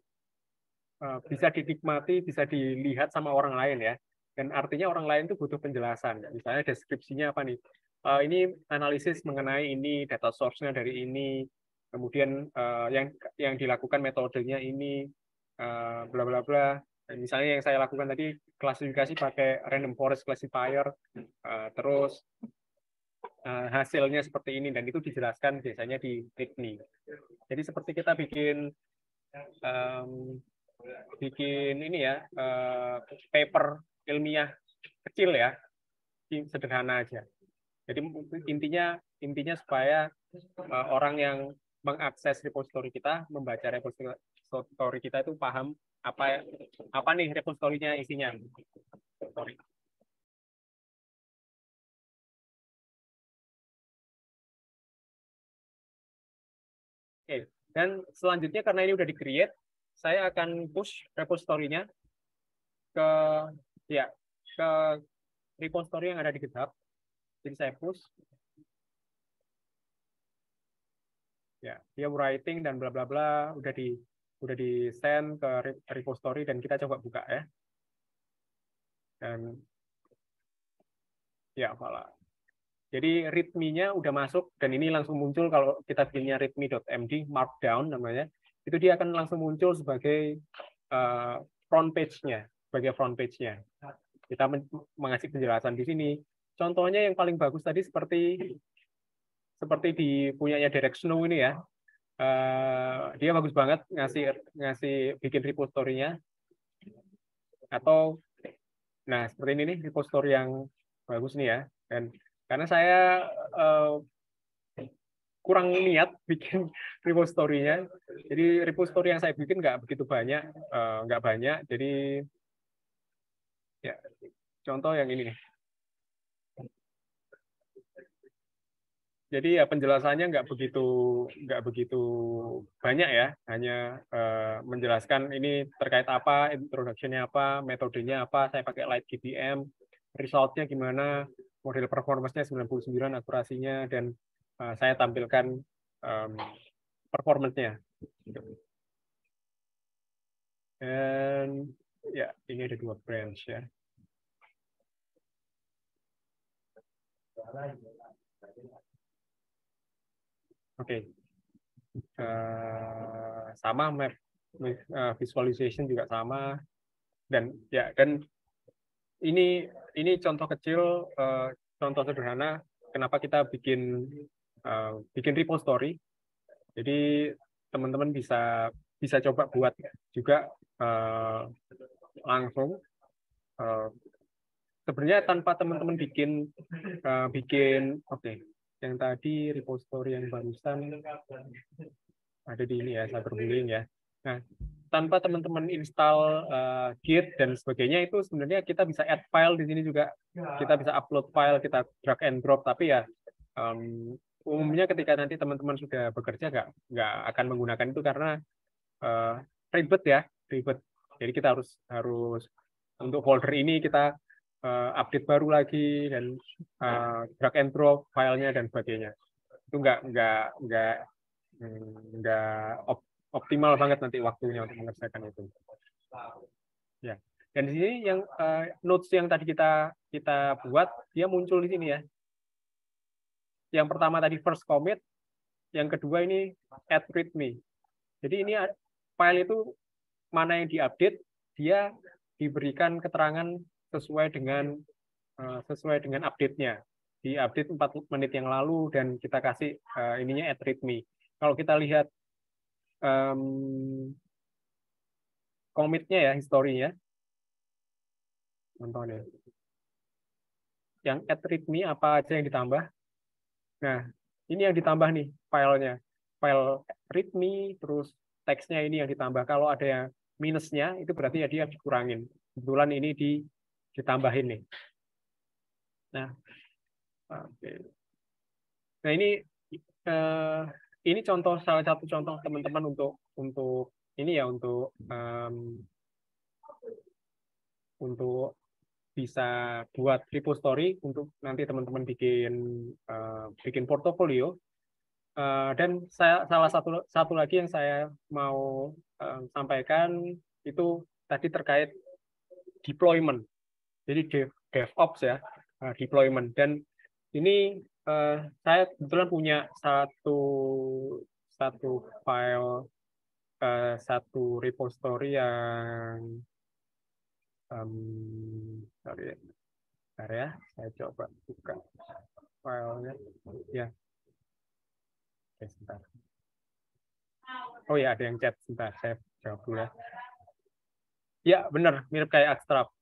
bisa dinikmati, bisa dilihat sama orang lain ya. Dan artinya orang lain itu butuh penjelasan. Misalnya deskripsinya apa nih? Ini analisis mengenai ini, data source-nya dari ini, kemudian yang dilakukan metodenya ini, bla bla bla. Misalnya yang saya lakukan tadi klasifikasi pakai random forest classifier, terus hasilnya seperti ini, dan itu dijelaskan biasanya di readme. Jadi seperti kita bikin ini ya, paper ilmiah kecil ya, sederhana aja. Jadi intinya supaya orang yang mengakses repository kita, membaca repository kita itu paham apa nih repositorinya isinya. Oke, dan selanjutnya karena ini udah di-create, saya akan push repositorinya ke repository yang ada di GitHub. Jadi saya push. Ya, dia writing dan bla bla bla udah di send ke repository, dan kita coba buka ya. Dan ya malah. Jadi readme-nya udah masuk, dan ini langsung muncul kalau kita bikinnya readme.md markdown namanya. Itu dia akan langsung muncul sebagai front page-nya, Kita mengasih penjelasan di sini. Contohnya yang paling bagus tadi seperti di punyanya Derek Snow ini ya, dia bagus banget ngasih bikin repository-nya. Atau nah seperti ini nih repository yang bagus nih ya, dan karena saya kurang niat bikin repository-nya, jadi repository yang saya bikin nggak begitu banyak, jadi ya contoh yang ini nih. Jadi ya penjelasannya nggak begitu banyak ya, hanya menjelaskan ini terkait apa, introduction-nya apa, metodenya apa, saya pakai LightGPM, result-nya gimana, model performance-nya 99, akurasinya, dan saya tampilkan performance-nya. Dan ya ini ada 2 branch ya. Oke, sama map visualization juga sama, dan ini contoh kecil, contoh sederhana kenapa kita bikin repository. Jadi teman-teman bisa coba buat juga langsung. Sebenarnya tanpa teman-teman bikin oke. Yang tadi repository yang barusan ada di ini ya, cyberbullying ya. Nah, tanpa teman-teman install Git dan sebagainya, itu sebenarnya kita bisa add file di sini juga. Kita bisa upload file, kita drag and drop. Tapi ya umumnya ketika nanti teman-teman sudah bekerja nggak akan menggunakan itu karena ribet ya, ribet. Jadi kita harus untuk folder ini kita update baru lagi dan drag and drop filenya dan sebagainya. Itu nggak optimal banget nanti waktunya untuk mengerjakan itu. Ya. Dan di sini yang notes yang tadi kita buat, dia muncul di sini ya. Yang pertama tadi first commit, yang kedua ini add readme. Jadi ini file itu mana yang diupdate, dia diberikan keterangan sesuai dengan update-nya. Di-update 4 menit yang lalu dan kita kasih ininya add readme. Kalau kita lihat commit-nya ya, historinya. Contohnya. Yang add readme apa aja yang ditambah. Nah, ini yang ditambah nih filenya. File readme, terus teksnya ini yang ditambah. Kalau ada yang minusnya, itu berarti ya dia dikurangin. Kebetulan ini ditambahin nih. Nah, okay. Nah ini contoh, salah satu contoh teman-teman untuk ini ya, untuk bisa buat repository untuk nanti teman-teman bikin portofolio. Dan salah satu lagi yang saya mau sampaikan itu tadi terkait deployment. Jadi DevOps ya, deployment. Dan ini saya kebetulan punya satu file, satu repository yang sorry, bentar ya, saya coba buka filenya. Ya. Oke, sebentar. Oh ya, ada yang chat. Sebentar, saya jawab dulu ya. Ya, benar, mirip kayak abstrak.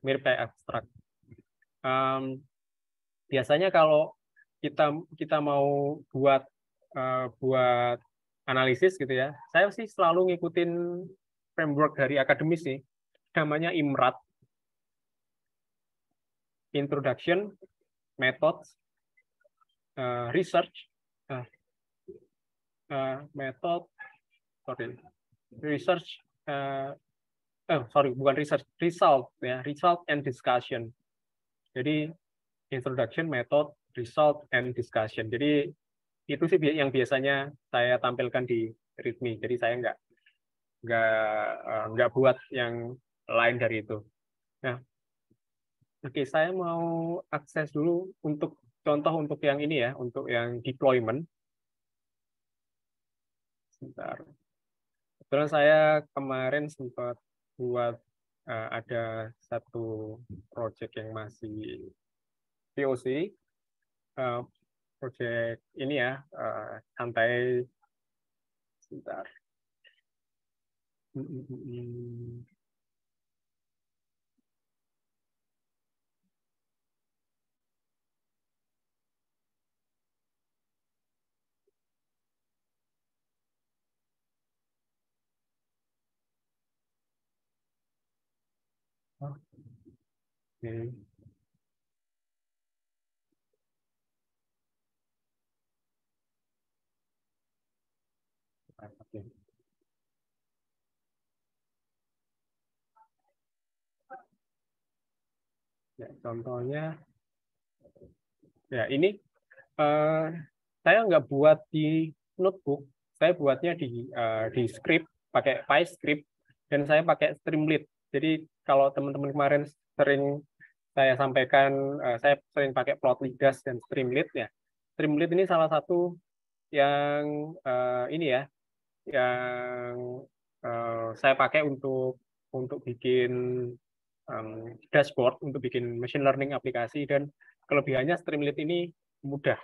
Mirip kayak abstrak. Biasanya kalau kita mau buat analisis gitu ya, saya sih selalu ngikutin framework dari akademis sih, namanya IMRAT, Introduction, Methods, Research, Research, bukan research, result ya, result and discussion. Jadi introduction, method, result, and discussion. Jadi itu sih yang biasanya saya tampilkan di README. Jadi saya nggak buat yang lain dari itu. Nah, oke, saya mau akses dulu untuk contoh untuk yang ini ya, untuk yang deployment. Sebentar. Kebetulan saya kemarin sempat buat ada satu project yang masih POC, project ini ya, santai. Sebentar. Oke. Oke. Ya, contohnya, ya ini saya nggak buat di notebook, saya buatnya di script, pakai PyScript, dan saya pakai Streamlit. Jadi kalau teman-teman kemarin sering saya sampaikan, saya sering pakai Plotlydas dan Streamlit ya. Streamlit ini salah satu yang ini ya, yang saya pakai untuk bikin dashboard, untuk bikin machine learning aplikasi, dan kelebihannya Streamlit ini mudah,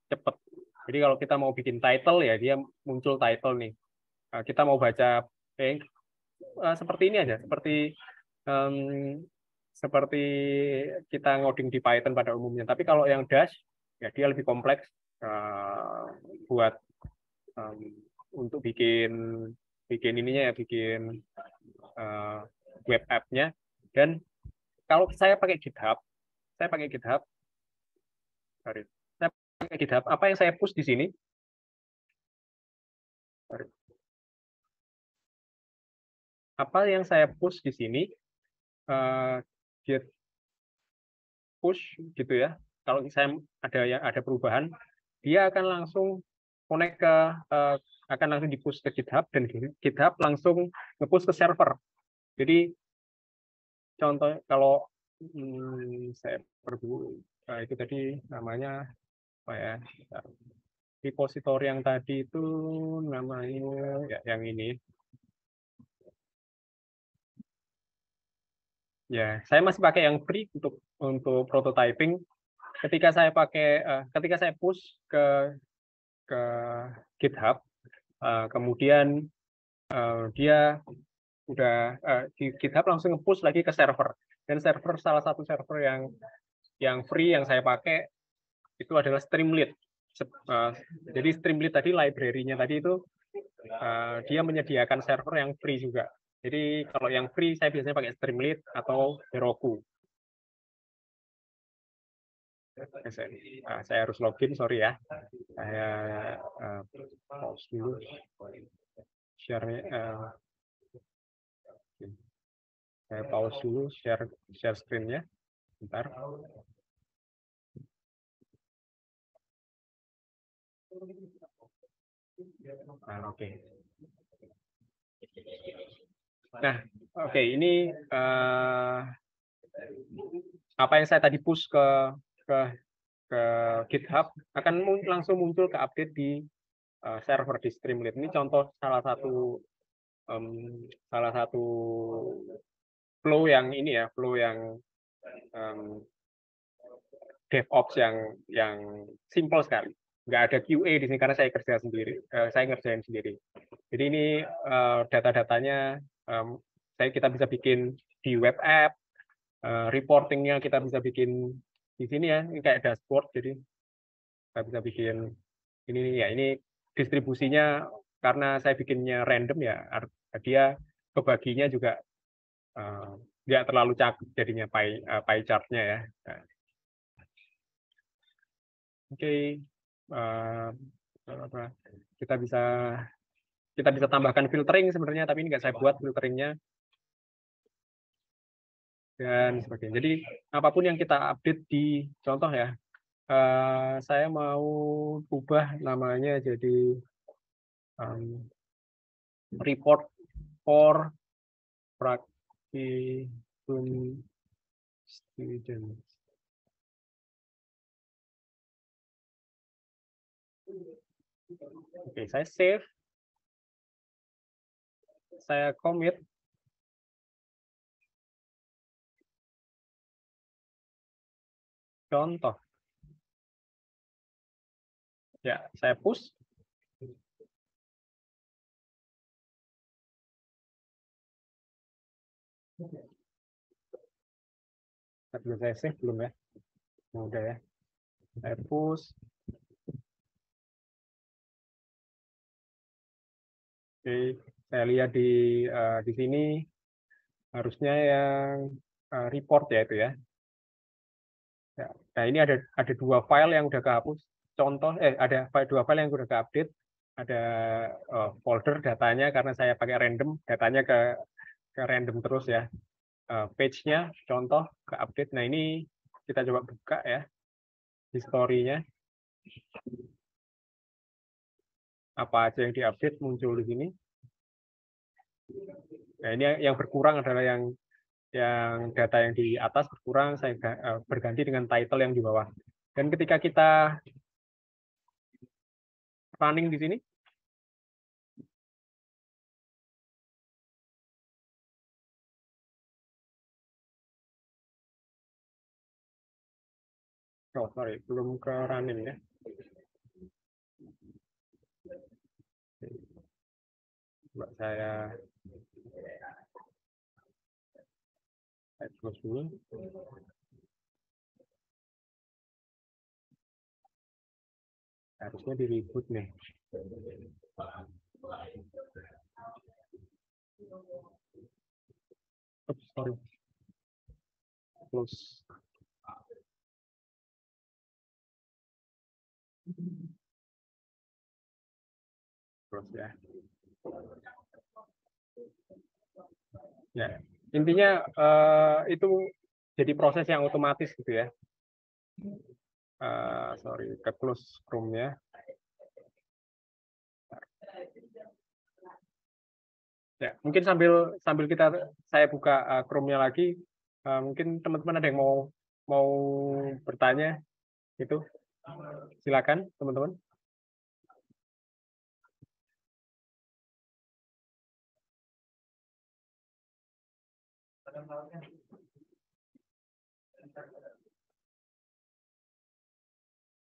cepat. Jadi kalau kita mau bikin title ya, dia muncul title nih. Kita mau baca seperti ini aja, seperti kita ngoding di Python pada umumnya. Tapi kalau yang Dash ya dia lebih kompleks buat untuk bikin ininya ya, bikin web app-nya. Dan kalau saya pakai GitHub, sorry, saya pakai GitHub, apa yang saya push di sini? Sorry. apa yang saya push di sini, git push gitu ya. Kalau saya ada perubahan, dia akan langsung connect ke akan langsung di-push ke GitHub, dan GitHub langsung nge-push ke server. Jadi contoh kalau saya perlu itu tadi namanya apa ya, repository yang tadi itu namanya ya, yang ini ya, saya masih pakai yang free untuk prototyping. Ketika saya push ke GitHub, kemudian dia udah di GitHub langsung nge-push lagi ke server, dan salah satu server yang free yang saya pakai itu adalah Streamlit. Jadi Streamlit tadi library-nya tadi itu dia menyediakan server yang free juga. Jadi kalau yang free saya biasanya pakai Streamlit atau Heroku. Saya harus login, sorry ya. Saya pause dulu share-nya. Saya pause dulu share screen-nya. Bentar. Oke. Nah, oke, ini apa yang saya tadi push ke GitHub akan langsung muncul ke update di server di Streamlit. Ini contoh salah satu flow yang ini ya, flow yang DevOps yang simple sekali. Nggak ada QA di sini karena saya kerja sendiri, saya ngerjain sendiri. Jadi ini data-datanya kita bisa bikin di web app, reportingnya kita bisa bikin di sini ya, ini kayak dashboard. Jadi kita bisa bikin ini distribusinya karena saya bikinnya random ya, dia kebaginya juga nggak terlalu cakep jadinya pie chart-nya ya. Oke. Kita bisa tambahkan filtering sebenarnya, tapi ini nggak saya buat filteringnya dan sebagainya. Jadi apapun yang kita update di contoh ya, saya mau ubah namanya jadi report for practicum students. Oke, saya save, saya commit, contoh ya, saya push. Tapi saya save belum ya? Udah ya. Saya push. Oke, saya lihat di sini harusnya yang report ya itu ya. Nah, ini ada 2 file yang udah kehapus. Contoh ada dua file yang udah ke-update. Ada folder datanya karena saya pakai random, datanya ke random terus ya. Page-nya contoh ke-update. Nah, ini kita coba buka ya historinya. Apa aja yang diupdate muncul di sini. Nah, ini yang berkurang adalah yang data yang di atas berkurang, saya berganti dengan title yang di bawah. Dan ketika kita running di sini, oh sorry, belum ke running ya. Coba saya close dulu. Harusnya di reboot nih. Oops, sorry. Close. Terus ya. Ya, intinya itu jadi proses yang otomatis gitu ya. Sorry, ke close Chrome-nya. Ya, mungkin sambil saya buka Chrome-nya lagi, mungkin teman-teman ada yang mau bertanya, itu silakan teman-teman.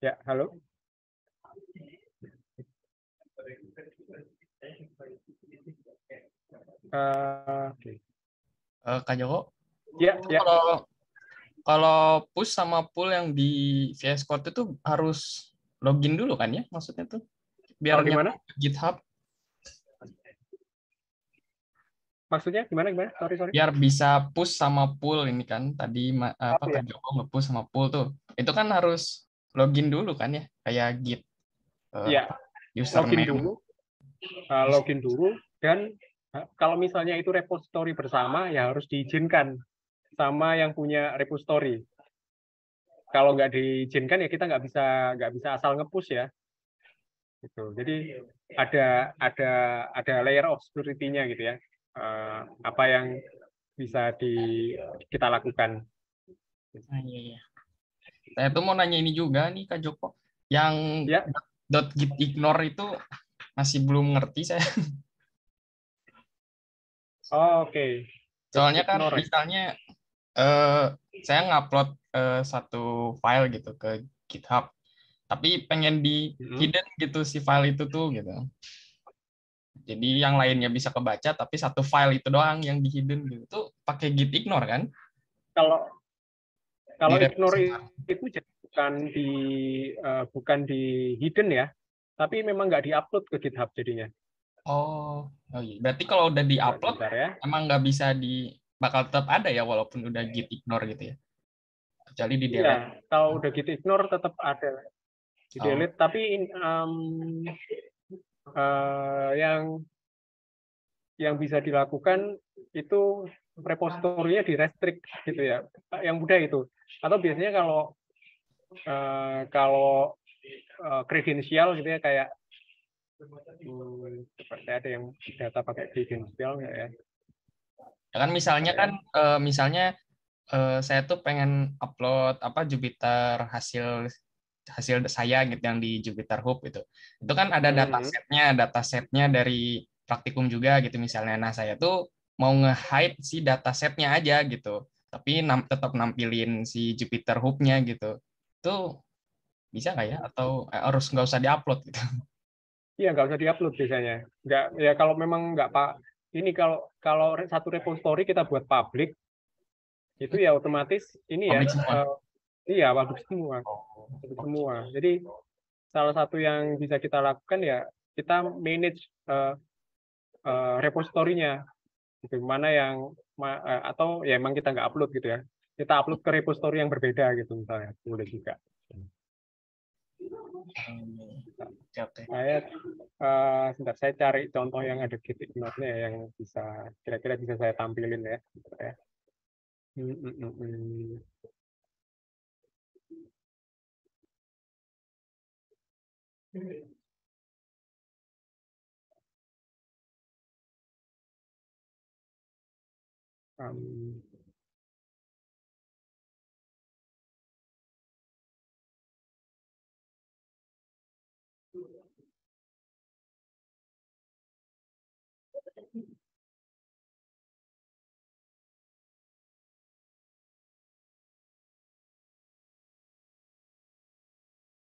Ya, halo. Oke. Kak Joko, Ya, itu ya. kalau push sama pull yang di VS Code itu harus login dulu kan ya, maksudnya tuh biar Kalau di mana? nyambung ke GitHub, Maksudnya gimana? Sorry. biar bisa push sama pull ini kan tadi Oh ya, Kak Joko nge-push sama pull tuh. Itu kan harus login dulu kan ya, kayak Git ya. username. Login dulu dan kalau misalnya itu repository bersama ya harus diizinkan sama yang punya repository. Kalau nggak diizinkan ya kita nggak bisa asal nge-push ya. Gitu. Jadi ada layer of security-nya gitu ya. Apa yang bisa kita lakukan. Iya, iya. Saya tuh mau nanya ini juga nih Kak Joko. Yang Ya, .git ignore itu masih belum ngerti saya. oke. Soalnya kan Ignore. misalnya eh, saya ngupload satu file gitu ke GitHub, tapi pengen di hidden gitu si file itu tuh gitu. Jadi yang lainnya bisa kebaca, tapi satu file itu doang yang di hidden gitu. Tuh pakai git ignore kan? Kalau Di kalau ignore repository. itu bukan di hidden ya, tapi memang nggak diupload ke GitHub jadinya. Oh iya. Berarti kalau udah Coba di-upload, sebentar ya. emang nggak bisa bakal tetap ada ya walaupun udah git ignore gitu ya. Kecuali di Iya, delete. kalau udah gitu ignore tetap ada di Oh, delete, tapi yang bisa dilakukan itu repositorinya di restrict gitu ya. Yang mudah itu. Atau biasanya kalau kredensial gitu ya kayak seperti ada yang data pakai kredensial nggak ya? ya kan misalnya Bentar ya. kan misalnya saya tuh pengen upload apa Jupyter hasil hasil saya gitu yang di Jupyter Hub itu. Itu kan ada datasetnya dari praktikum juga gitu misalnya. Nah, saya tuh mau nge-hide si datasetnya aja gitu. Tapi tetap nampilin si Jupyter Hub-nya gitu. Itu bisa nggak ya? Atau harus nggak usah diupload gitu? Iya, nggak usah diupload biasanya. Nggak, ya kalau memang nggak Pak, ini kalau kalau satu repository kita buat public, itu ya otomatis ini ya, Publik semua. iya public semua, Oh, public oke. semua. Jadi salah satu yang bisa kita lakukan ya kita manage repositorinya, gitu. Mana yang atau ya emang kita nggak upload gitu ya, kita upload ke repository yang berbeda gitu misalnya, boleh juga. Oke, oke. Sebentar saya cari contoh yang ada git ignore-nya ya, yang bisa kira-kira bisa saya tampilin ya. Bentar ya. Hmm, hmm, hmm, hmm. Um,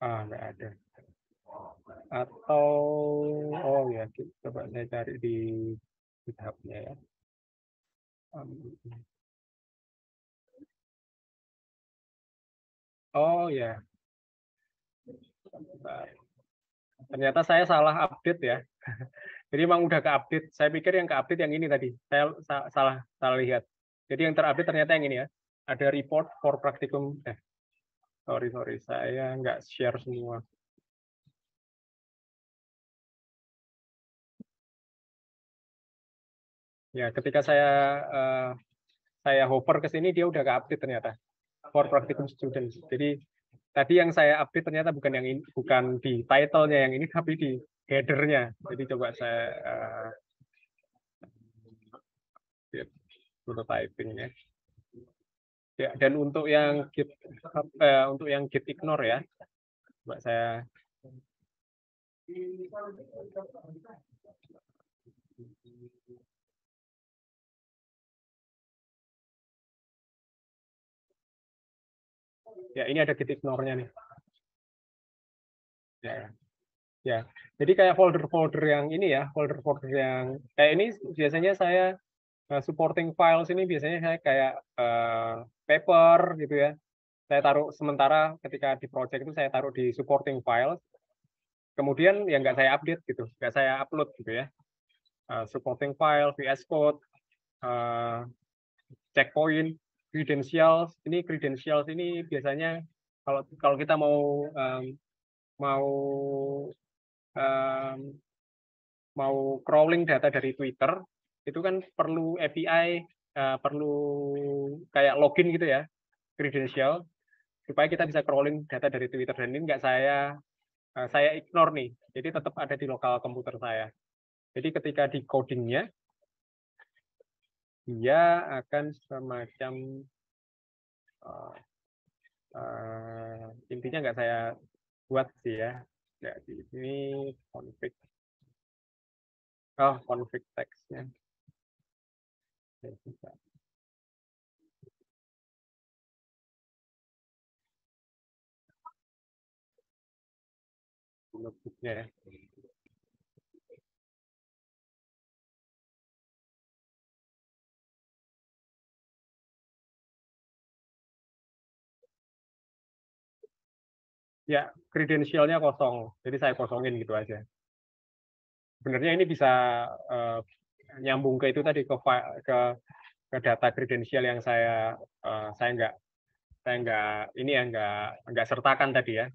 nggak ada. Atau oh ya, coba saya cari di GitHub-nya ya. Oh ya, bentar. Ternyata saya salah update ya. Jadi emang udah ke-update. Saya pikir yang ke-update yang ini tadi. Saya salah salah lihat. Jadi yang terupdate ternyata yang ini ya. Ada report for practicum. Sorry. Saya nggak share semua. Ya, ketika saya hover ke sini dia udah ke-update ternyata for practicum students. Jadi tadi yang saya update ternyata bukan yang ini, bukan di title-nya yang ini, tapi di header-nya. Jadi coba saya prototyping ya. Ya, dan untuk yang git ignore ya, coba saya ya ini ada git ignore-nya nih. Ya, ya. Jadi kayak folder-folder yang ini ya, folder-folder yang kayak ini biasanya saya supporting files ini biasanya saya kayak paper gitu ya. Saya taruh sementara ketika di project itu saya taruh di supporting files. Kemudian ya nggak saya update gitu, nggak saya upload gitu ya. Supporting file, VS Code, checkpoint, credentials. Ini credentials ini biasanya kalau kita mau mau crawling data dari Twitter itu kan perlu API, perlu kayak login gitu ya, credential supaya kita bisa crawling data dari Twitter, dan ini nggak saya ignore nih, jadi tetap ada di lokal komputer saya. Jadi ketika di codingnya dia akan semacam intinya nggak saya buat sih ya. Ya, di sini config text-nya. Notebook-nya ya. Ya, kredensialnya kosong, jadi saya kosongin gitu aja. Sebenarnya ini bisa nyambung ke itu tadi, ke data kredensial yang saya nggak ini ya nggak sertakan tadi ya.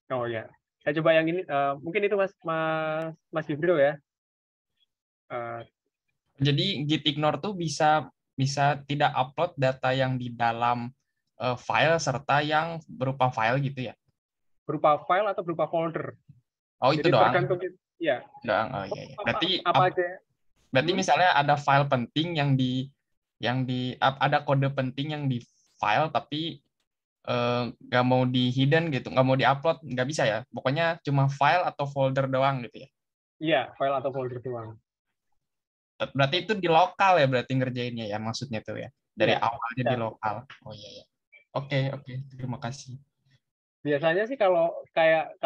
Oh ya, saya coba yang ini, mungkin itu Mas Gibro ya. Jadi git ignore tuh bisa tidak upload data yang di dalam file serta yang berupa file gitu ya. Berupa file atau berupa folder. Oh, itu Jadi doang. tergantung ya. Doang. Oh iya, iya. Apa aja? Berarti misalnya ada file penting ada kode penting yang di file tapi nggak mau di hidden gitu, nggak mau di upload, nggak bisa ya. Pokoknya cuma file atau folder doang gitu ya. Iya, file atau folder doang. Berarti itu di lokal ya, berarti ngerjainnya ya, maksudnya tuh ya. Dari Ya, awalnya ya. di lokal. Oh iya ya. Oke, terima kasih. Biasanya sih kalau kayak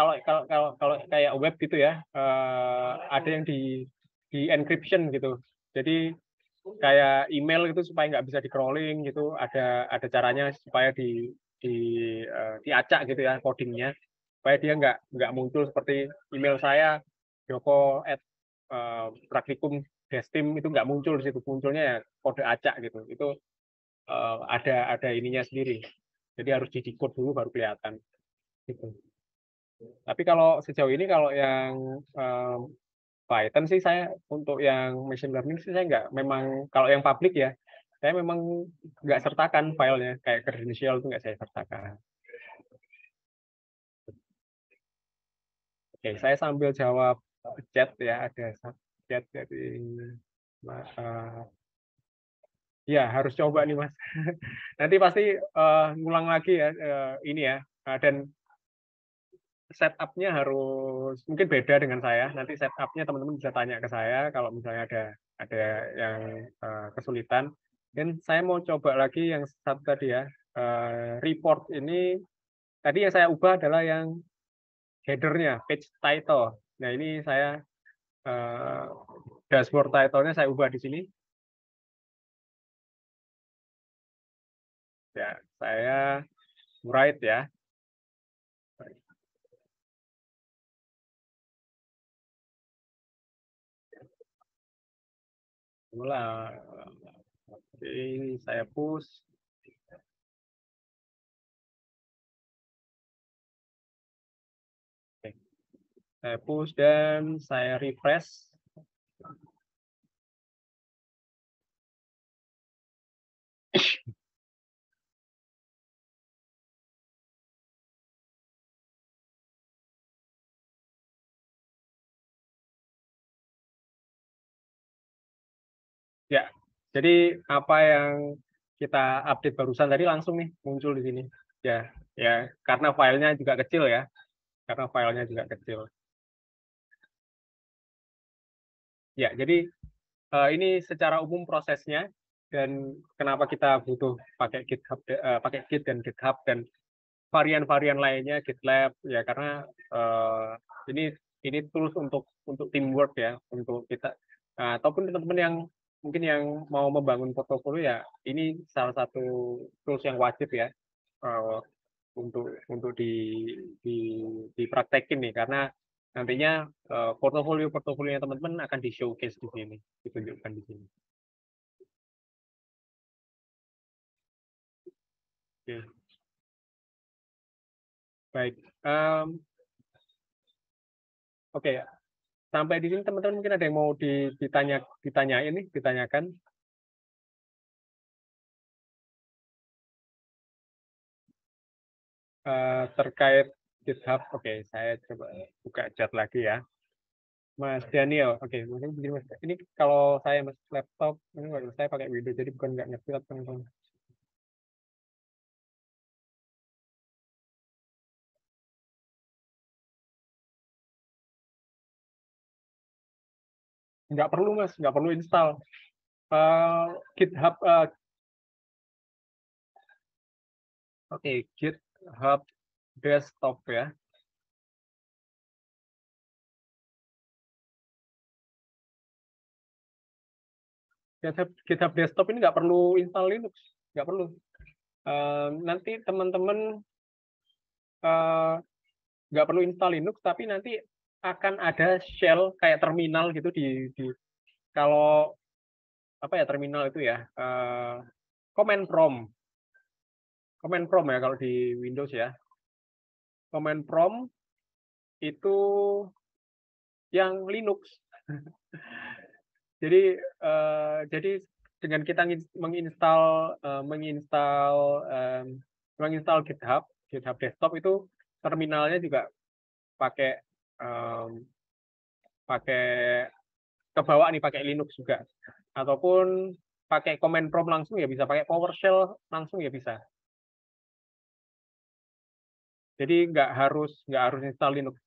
web gitu ya, ada yang di encryption gitu. Jadi kayak email gitu supaya nggak bisa di crawling gitu, ada caranya supaya di diacak gitu ya codingnya, supaya dia nggak muncul seperti email saya joko@praktikum.destim itu nggak muncul di situ, munculnya ya kode acak gitu. Itu ada ininya sendiri. Jadi harus di decode dulu baru kelihatan gitu. Tapi kalau sejauh ini kalau yang Python sih saya untuk yang machine learning sih saya nggak, memang kalau yang public ya saya memang nggak sertakan filenya, kayak credential itu nggak saya sertakan. Oke, saya sambil jawab chat ya, ada chat dari ya harus coba nih Mas. Nanti pasti ngulang lagi ya ini ya, dan setup-nya harus mungkin beda dengan saya. Nanti setup-nya teman-teman bisa tanya ke saya kalau misalnya ada yang kesulitan. Dan saya mau coba lagi yang satu tadi ya, report ini tadi yang saya ubah adalah yang header-nya, page title. Nah ini saya dashboard title-nya saya ubah di sini. Ya, saya write ya. Mulai. Ini saya push. Oke. Saya push dan saya refresh. Ya, jadi apa yang kita update barusan tadi langsung nih muncul di sini. Ya, ya karena filenya juga kecil ya. Karena filenya juga kecil. Ya, jadi ini secara umum prosesnya dan kenapa kita butuh pakai GitHub, pakai Git dan GitHub dan varian-varian lainnya GitLab ya karena ini tools untuk teamwork ya untuk kita ataupun teman-teman yang mungkin yang mau membangun portofolio ya ini salah satu tools yang wajib ya untuk dipraktekin nih karena nantinya portofolio teman-teman akan di showcase di sini, ditunjukkan di sini. Oke. Baik. Oke. Sampai di sini teman-teman mungkin ada yang mau ditanyakan. Terkait GitHub. Oke, saya coba buka chat lagi ya. Mas Daniel, oke, mungkin begini Mas. Ini kalau saya Mas laptop, ini saya pakai Windows, jadi bukan nggak ngerti teman-teman. Nggak perlu Mas, nggak perlu install. GitHub, oke, GitHub desktop ya. GitHub desktop ini nggak perlu install Linux, nggak perlu. Nanti teman-teman nggak perlu install Linux, tapi nanti akan ada shell kayak terminal gitu di kalau apa ya terminal itu ya command prompt ya kalau di Windows ya command prompt itu yang Linux. Jadi dengan kita menginstal GitHub desktop itu terminalnya juga pakai kebawa nih pakai Linux juga ataupun pakai command prompt langsung ya bisa pakai PowerShell langsung ya bisa. Jadi nggak harus install Linux,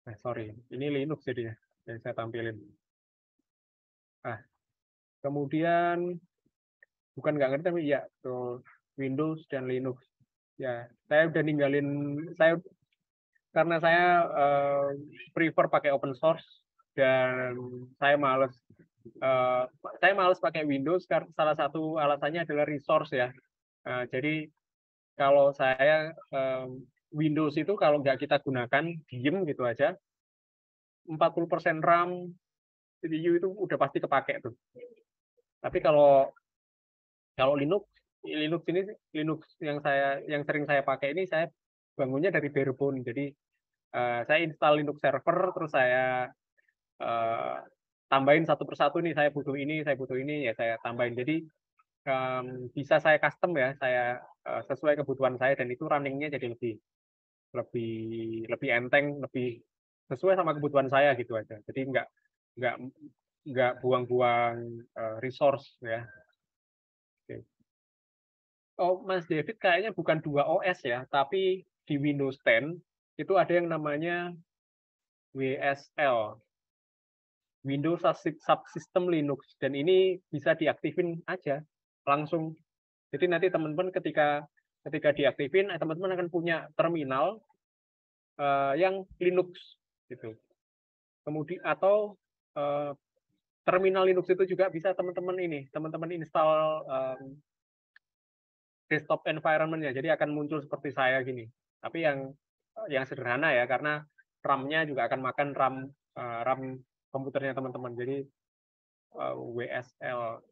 Nah, sorry, ini Linux jadinya yang saya tampilin. Nah, kemudian bukan nggak ngerti tapi ya tuh Windows dan Linux. Ya, saya udah ninggalin karena saya prefer pakai open source dan saya males pakai Windows karena salah satu alasannya adalah resource ya. Jadi kalau saya Windows itu kalau nggak kita gunakan diem gitu aja 40% RAM CPU itu udah pasti kepake tuh. Tapi kalau Linux yang sering saya pakai ini saya bangunnya dari barebone. Jadi saya install Linux server terus saya tambahin satu persatu nih saya butuh ini ya saya tambahin. Jadi bisa saya custom ya, saya sesuai kebutuhan saya dan itu runningnya jadi lebih enteng, lebih sesuai sama kebutuhan saya gitu aja. Jadi nggak buang-buang resource ya. Oke. Oh, Mas David kayaknya bukan 2 OS ya, tapi di Windows 10 itu ada yang namanya WSL, Windows Subsystem Linux, dan ini bisa diaktifin aja langsung. Jadi nanti teman-teman ketika diaktifin, teman-teman akan punya terminal yang Linux gitu. Kemudian atau terminal Linux itu juga bisa teman-teman install desktop environment-nya. Jadi akan muncul seperti saya gini. Tapi yang sederhana ya karena RAM-nya juga akan makan RAM komputernya teman-teman. Jadi WSL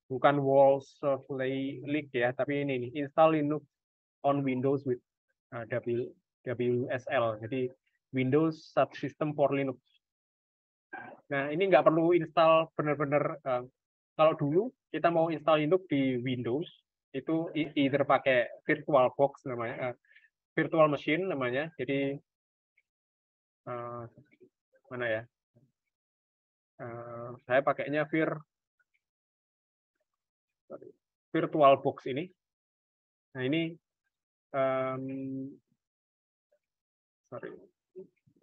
bukan Wall Server Leak ya, tapi ini nih install Linux on Windows with WSL. Jadi Windows Subsystem for Linux. Nah, ini nggak perlu install benar-benar Kalau dulu kita mau install Linux di Windows, itu either pakai VirtualBox namanya, virtual machine namanya. Jadi mana ya? Saya pakainya VirtualBox ini. Nah ini sorry,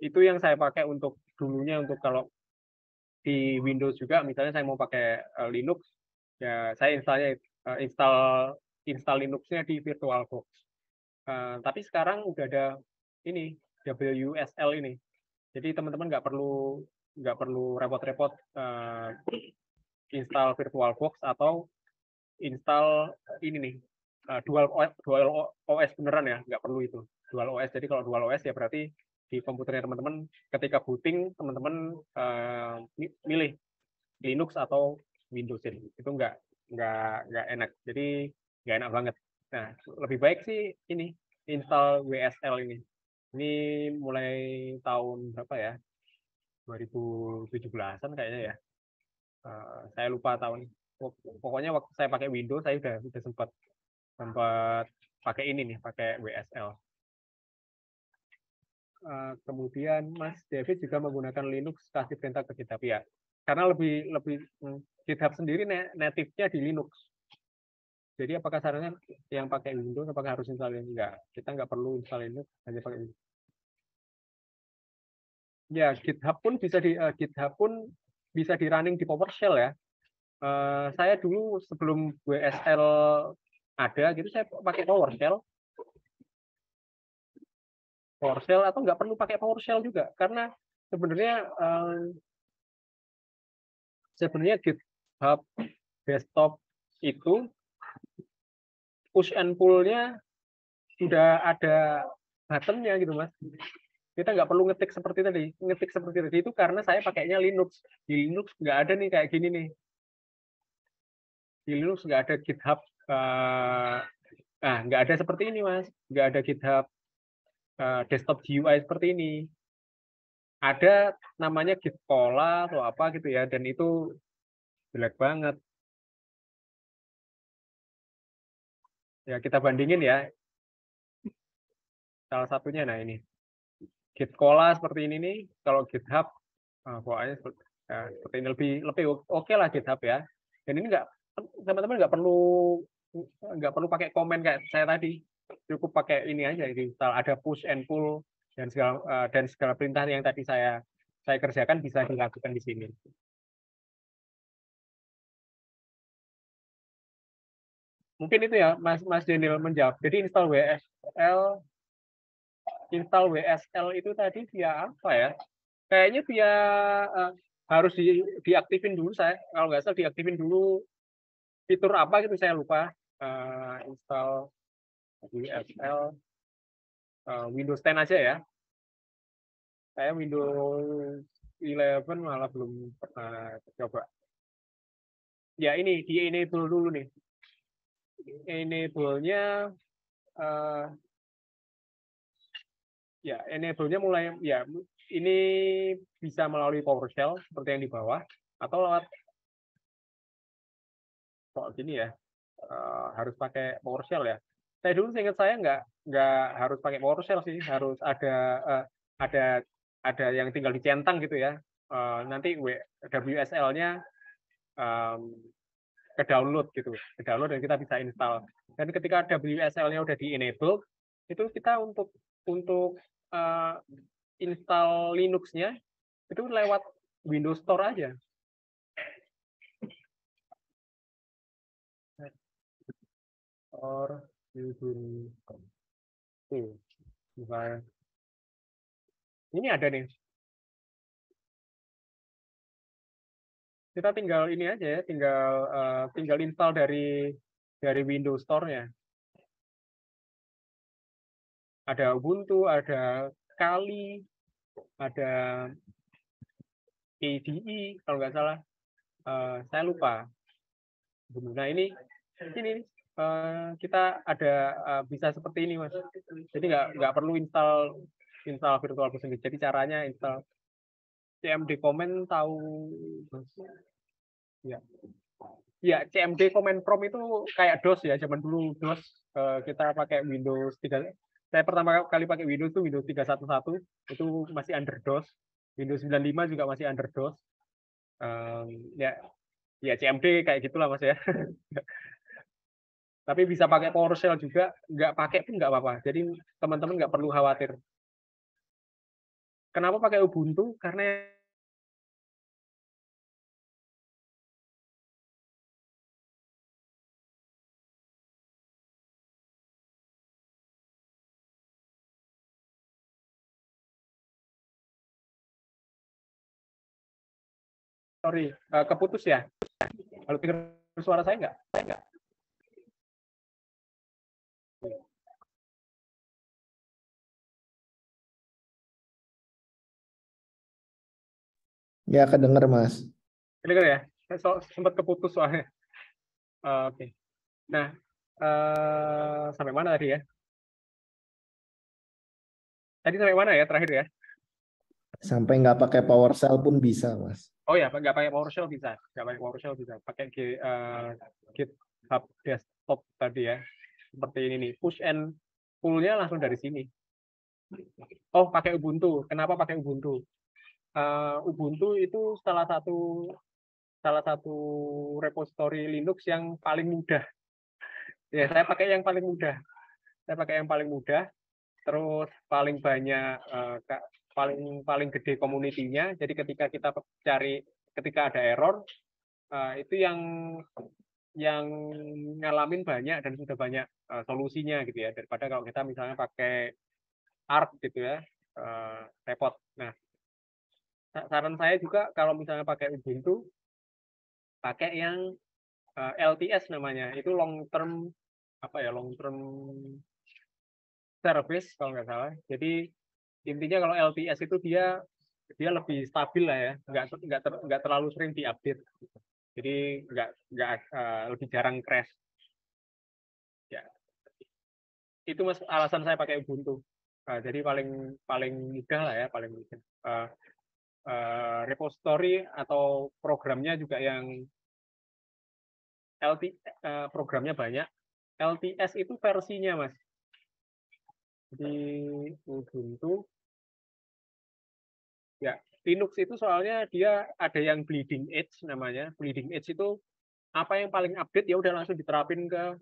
itu yang saya pakai untuk dulunya, untuk kalau di Windows juga, misalnya saya mau pakai Linux, ya saya install Linuxnya di VirtualBox. Tapi sekarang udah ada ini WSL ini, jadi teman-teman nggak perlu repot-repot install VirtualBox atau install ini nih dual OS beneran ya, nggak perlu itu dual OS. Jadi kalau dual OS ya berarti di komputernya teman-teman ketika booting teman-teman milih Linux atau Windows, itu nggak enak, jadi nggak enak banget. Nah lebih baik sih ini install WSL ini mulai tahun berapa ya, 2017-an kayaknya ya, saya lupa tahun. Pokoknya waktu saya pakai Windows saya udah sempat pakai ini nih, pakai WSL. Kemudian Mas David juga menggunakan Linux, kasih perintah ke GitHub ya, karena lebih GitHub sendiri native-nya di Linux. Jadi apakah sarannya yang pakai Windows apakah harus install Linux? Enggak, kita nggak perlu install Linux, hanya pakai Windows. Ya, GitHub pun bisa di running di PowerShell ya. Saya dulu sebelum WSL ada gitu, saya pakai PowerShell atau nggak perlu pakai PowerShell juga, karena sebenarnya GitHub desktop itu push and pull-nya sudah ada button-nya gitu Mas. Kita nggak perlu ngetik seperti tadi. Itu karena saya pakainya Linux. Di Linux nggak ada nih kayak gini nih. Di Linux nggak ada GitHub. Nggak ada seperti ini Mas. Nggak ada GitHub desktop GUI seperti ini. Ada namanya Git Cola atau apa gitu ya, dan itu jelek banget. Ya kita bandingin ya. Salah satunya nah ini. Git Cola seperti ini nih. Kalau GitHub pokoknya seperti ini, lebih oke lah GitHub ya. Dan ini teman-teman nggak perlu pakai komen kayak saya tadi, cukup pakai ini aja, install, ada push and pull dan segala perintah yang tadi saya kerjakan bisa dilakukan di sini. Mungkin itu ya Mas Daniel menjawab. Jadi install WSL itu tadi via apa ya? Kayaknya via harus diaktifin dulu, saya kalau nggak salah diaktifin dulu fitur apa gitu, saya lupa. Install WSL Windows 10 aja ya. Saya Windows 11 malah belum pernah coba. Ya ini di enable dulu nih. Enable-nya ya enable-nya mulai ya ini bisa melalui PowerShell seperti yang di bawah, atau lewat kok gini ya, harus pakai PowerShell ya. Saya dulu seingat saya nggak harus pakai PowerShell sih, harus ada yang tinggal dicentang gitu ya. Nanti WSL-nya ke download dan kita bisa install. Dan ketika WSL-nya udah di enable, itu kita untuk install Linux-nya itu lewat Windows Store aja. Or ini ada nih. Kita tinggal ini aja ya, tinggal install dari Windows Store-nya. Ada Ubuntu, ada Kali, ada KDE kalau nggak salah. Saya lupa. Nah ini kita ada bisa seperti ini Mas. Jadi nggak perlu install VirtualBox sendiri. Jadi caranya install cmd comment tahu Mas? Ya. Ya, CMD command prompt itu kayak DOS ya, zaman dulu DOS kita pakai Windows 3. Saya pertama kali pakai Windows itu Windows 3.1.1 itu masih under DOS. Windows 95 juga masih under DOS. Ya, ya CMD kayak gitulah Mas ya. Tapi bisa pakai PowerShell juga, nggak pakai pun nggak apa-apa. Jadi teman-teman nggak perlu khawatir. Kenapa pakai Ubuntu? Karena sorry, keputus ya. Kalau dengar suara saya nggak? Ya, kedenger Mas. Dengar ya? Saya sempat keputus soalnya. Oke. Nah, sampai mana tadi ya? Tadi sampai mana ya terakhir ya? Sampai nggak pakai PowerShell pun bisa, Mas. Oh ya, nggak pakai PowerShell bisa. Nggak pakai PowerShell bisa. Pakai GitHub Desktop tadi ya. Seperti ini nih. Push and pull-nya langsung dari sini. Oh, pakai Ubuntu. Kenapa pakai Ubuntu? Ubuntu itu salah satu repository Linux yang paling mudah. Ya, saya pakai yang paling mudah. Saya pakai yang paling mudah. Terus paling banyak, paling gede komunitinya. Jadi ketika kita cari, ketika ada error, itu yang ngalamin banyak dan sudah banyak solusinya gitu ya. Daripada kalau kita misalnya pakai ARC gitu ya, repot. Nah, saran saya juga kalau misalnya pakai Ubuntu, pakai yang LTS namanya. Itu long term service kalau nggak salah. Jadi intinya kalau LTS itu dia lebih stabil lah ya, nggak terlalu sering diupdate. Jadi nggak lebih jarang crash. Ya, itu Mas alasan saya pakai Ubuntu. Jadi paling paling mudah lah ya, paling mudah. Repository atau programnya juga yang programnya banyak. LTS itu versinya Mas. Di Ubuntu ya, Linux itu soalnya dia ada yang bleeding edge namanya. Bleeding edge itu apa yang paling update ya udah langsung diterapin ke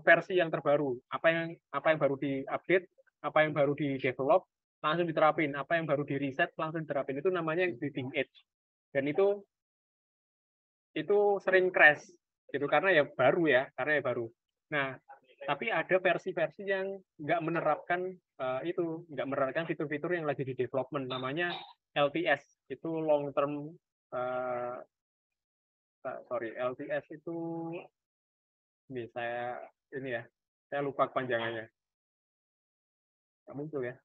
versi yang terbaru. Apa yang baru diupdate, apa yang baru di develop langsung diterapin. Apa yang baru di reset langsung diterapin. Itu namanya bleeding edge. Dan itu sering crash gitu karena ya baru. Nah, tapi ada versi-versi yang nggak menerapkan nggak menerapkan fitur-fitur yang lagi di development, namanya LTS. Itu long term LTS itu saya lupa kepanjangannya, nggak muncul ya.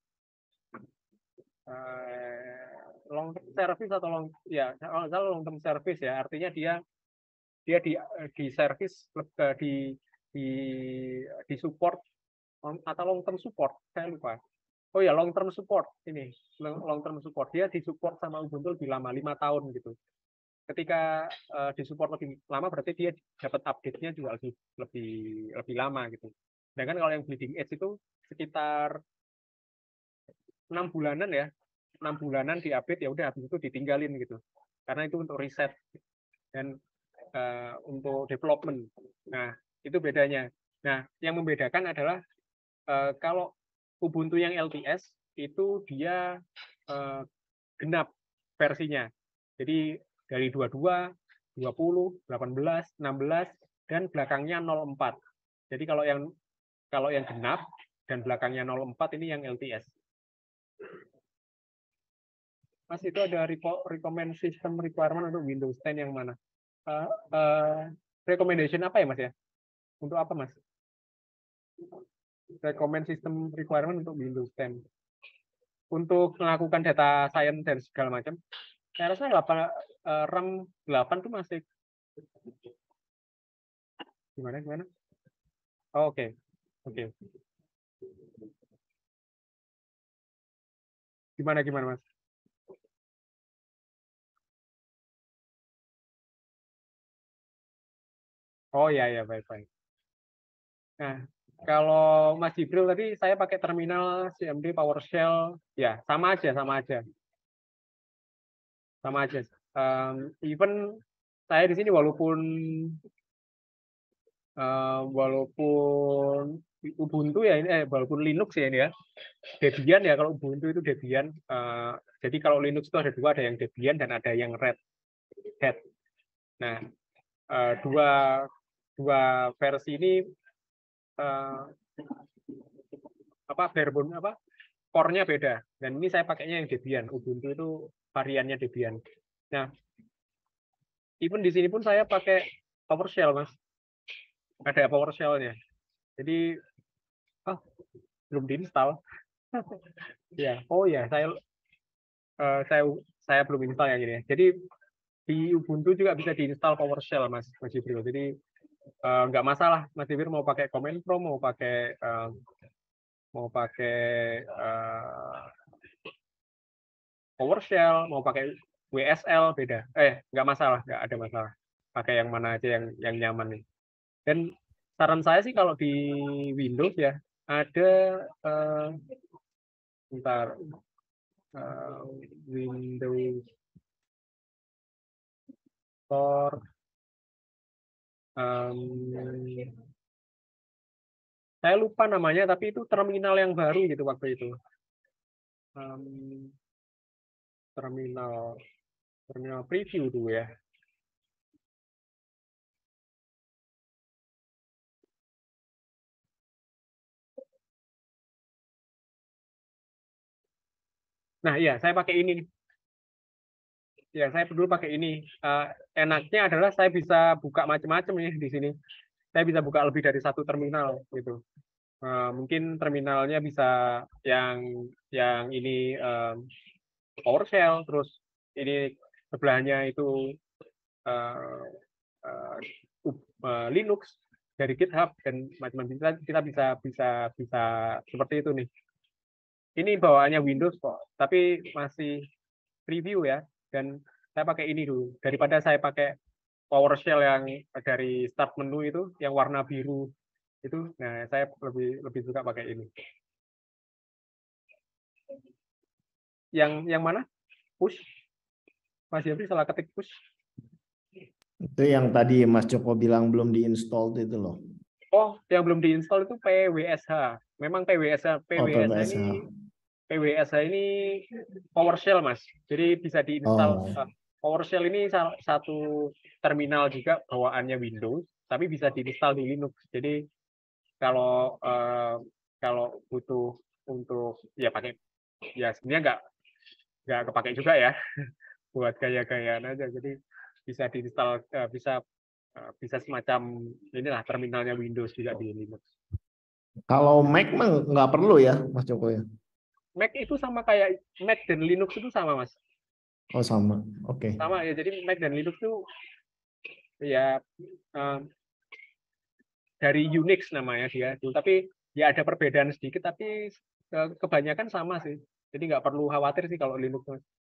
Long term service atau long term service ya, artinya dia di service di support atau long term support, saya lupa. Oh ya, long term support ini, long term support dia disupport sama Ubuntu lebih lama, 5 tahun gitu. Ketika disupport lebih lama berarti dia dapat update-nya juga lebih lama gitu. Sedangkan kalau yang bleeding edge itu sekitar 6 bulanan ya, 6 bulanan diupdate ya udah, habis itu ditinggalin gitu. Karena itu untuk riset dan untuk development. Nah, itu bedanya. Nah, yang membedakan adalah kalau Ubuntu yang LTS itu dia genap versinya. Jadi dari 22, 20, 18, 16 dan belakangnya 04. Jadi kalau yang genap dan belakangnya 04 ini yang LTS. Mas, itu ada recommend system requirement untuk Windows 10 yang mana? Recommendation apa ya Mas ya? Untuk apa Mas? Recommend system requirement untuk Windows 10. Untuk melakukan data science dan segala macam. Saya rasa RAM 8 itu masih gimana? Oh, oke. Gimana Mas? Oh ya ya, baik-baik. Nah, kalau Mas Jibril tadi saya pakai terminal CMD PowerShell, ya sama aja, sama aja, sama aja. Even saya di sini walaupun Ubuntu ya ini, walaupun Linux ya ini ya, Debian ya, kalau Ubuntu itu Debian. Jadi kalau Linux itu ada dua, ada yang Debian dan ada yang Red Hat. Nah, dua versi ini barebone core-nya beda. Dan ini saya pakainya yang Debian. Ubuntu itu variannya Debian. Nah, even di sini pun saya pakai PowerShell, Mas. Ada PowerShell-nya. Jadi, belum diinstal. Ya, oh ya, saya belum install yang ini. Jadi di Ubuntu juga bisa diinstal PowerShell, Mas Jibril. Jadi nggak masalah, Mas Jibril mau pakai Command Prompt, mau pakai PowerShell, mau pakai WSL, beda. Nggak masalah, nggak ada masalah. Pakai yang mana aja yang nyaman nih. Dan saran saya sih kalau di Windows ya ada Windows Store, saya lupa namanya, tapi itu terminal yang baru gitu waktu itu. Terminal preview tuh ya. Nah, iya, saya pakai ini. Ya, saya dulu pakai ini. Enaknya adalah saya bisa buka macam-macam nih di sini. Saya bisa buka lebih dari satu terminal gitu. Mungkin terminalnya bisa yang ini PowerShell, terus ini sebelahnya itu Linux dari GitHub dan macam-macam. Kita bisa seperti itu nih. Ini bawaannya Windows kok, tapi masih preview ya. Dan saya pakai ini dulu daripada saya pakai PowerShell yang dari start menu itu yang warna biru itu. Nah, saya lebih suka pakai ini. Yang mana? Push? Mas Yafri salah ketik push. Itu yang tadi Mas Joko bilang belum diinstal itu loh. Oh, yang belum diinstal itu PWSH. Memang PWSH ini PowerShell, Mas. Jadi bisa diinstal. PowerShell ini satu terminal juga bawaannya Windows, tapi bisa diinstal di Linux. Jadi kalau butuh untuk ya pakai, ya sebenarnya nggak kepake juga ya buat gaya-gayaan aja. Jadi bisa diinstal, bisa semacam inilah terminalnya Windows juga di Linux. Kalau Mac mah nggak perlu ya, Mas Joko ya? Mac itu sama kayak Mac dan Linux itu sama, Mas. Oh sama, oke. Sama ya. Jadi Mac dan Linux itu ya dari Unix namanya dia. Tapi ya ada perbedaan sedikit, tapi kebanyakan sama sih. Jadi nggak perlu khawatir sih kalau Linux.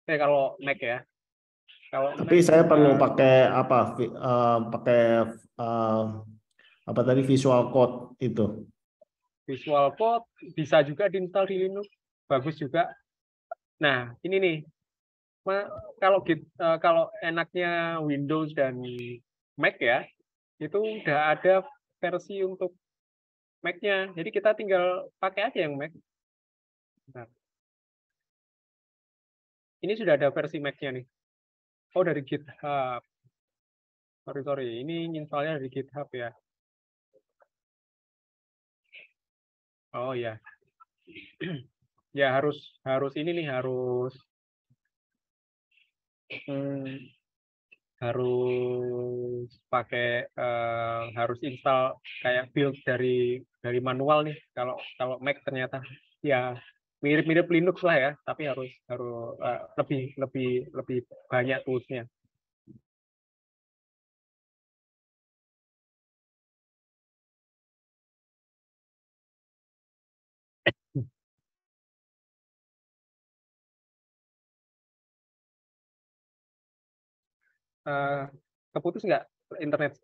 Kalau Mac ya. Tapi Mac, saya perlu pakai apa? Pakai apa tadi Visual Code itu? Visual Code bisa juga diinstal di Linux, bagus juga. Nah, ini nih, kalau enaknya Windows dan Mac ya, itu udah ada versi untuk Mac-nya. Jadi kita tinggal pakai aja yang Mac. Nah, ini sudah ada versi Mac-nya nih. Oh, dari GitHub. Sorry. Ini installnya dari GitHub ya. Oh ya. Ya harus ini nih, harus pakai harus install kayak build dari manual nih. Kalau Mac ternyata ya mirip-mirip Linux lah ya, tapi harus lebih banyak toolsnya. Keputus nggak internet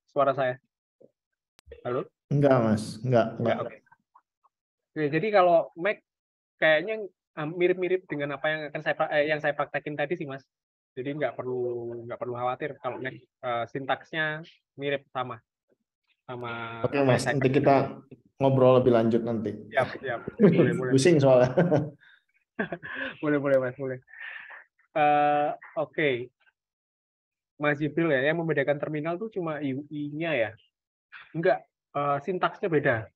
suara saya? Halo? Enggak, Mas. Enggak. Oke. Oke, jadi kalau Mac kayaknya mirip-mirip dengan apa yang akan yang saya praktekin tadi sih, Mas. Jadi nggak perlu khawatir kalau Mac sintaksnya mirip sama Oke, Mas. Nanti kita ngobrol lebih lanjut nanti. Siap. Boleh. Pusing soalnya. boleh, Mas, boleh. Oke. Mas Jibril ya, yang membedakan terminal tuh cuma UI-nya ya? Enggak, sintaksnya beda.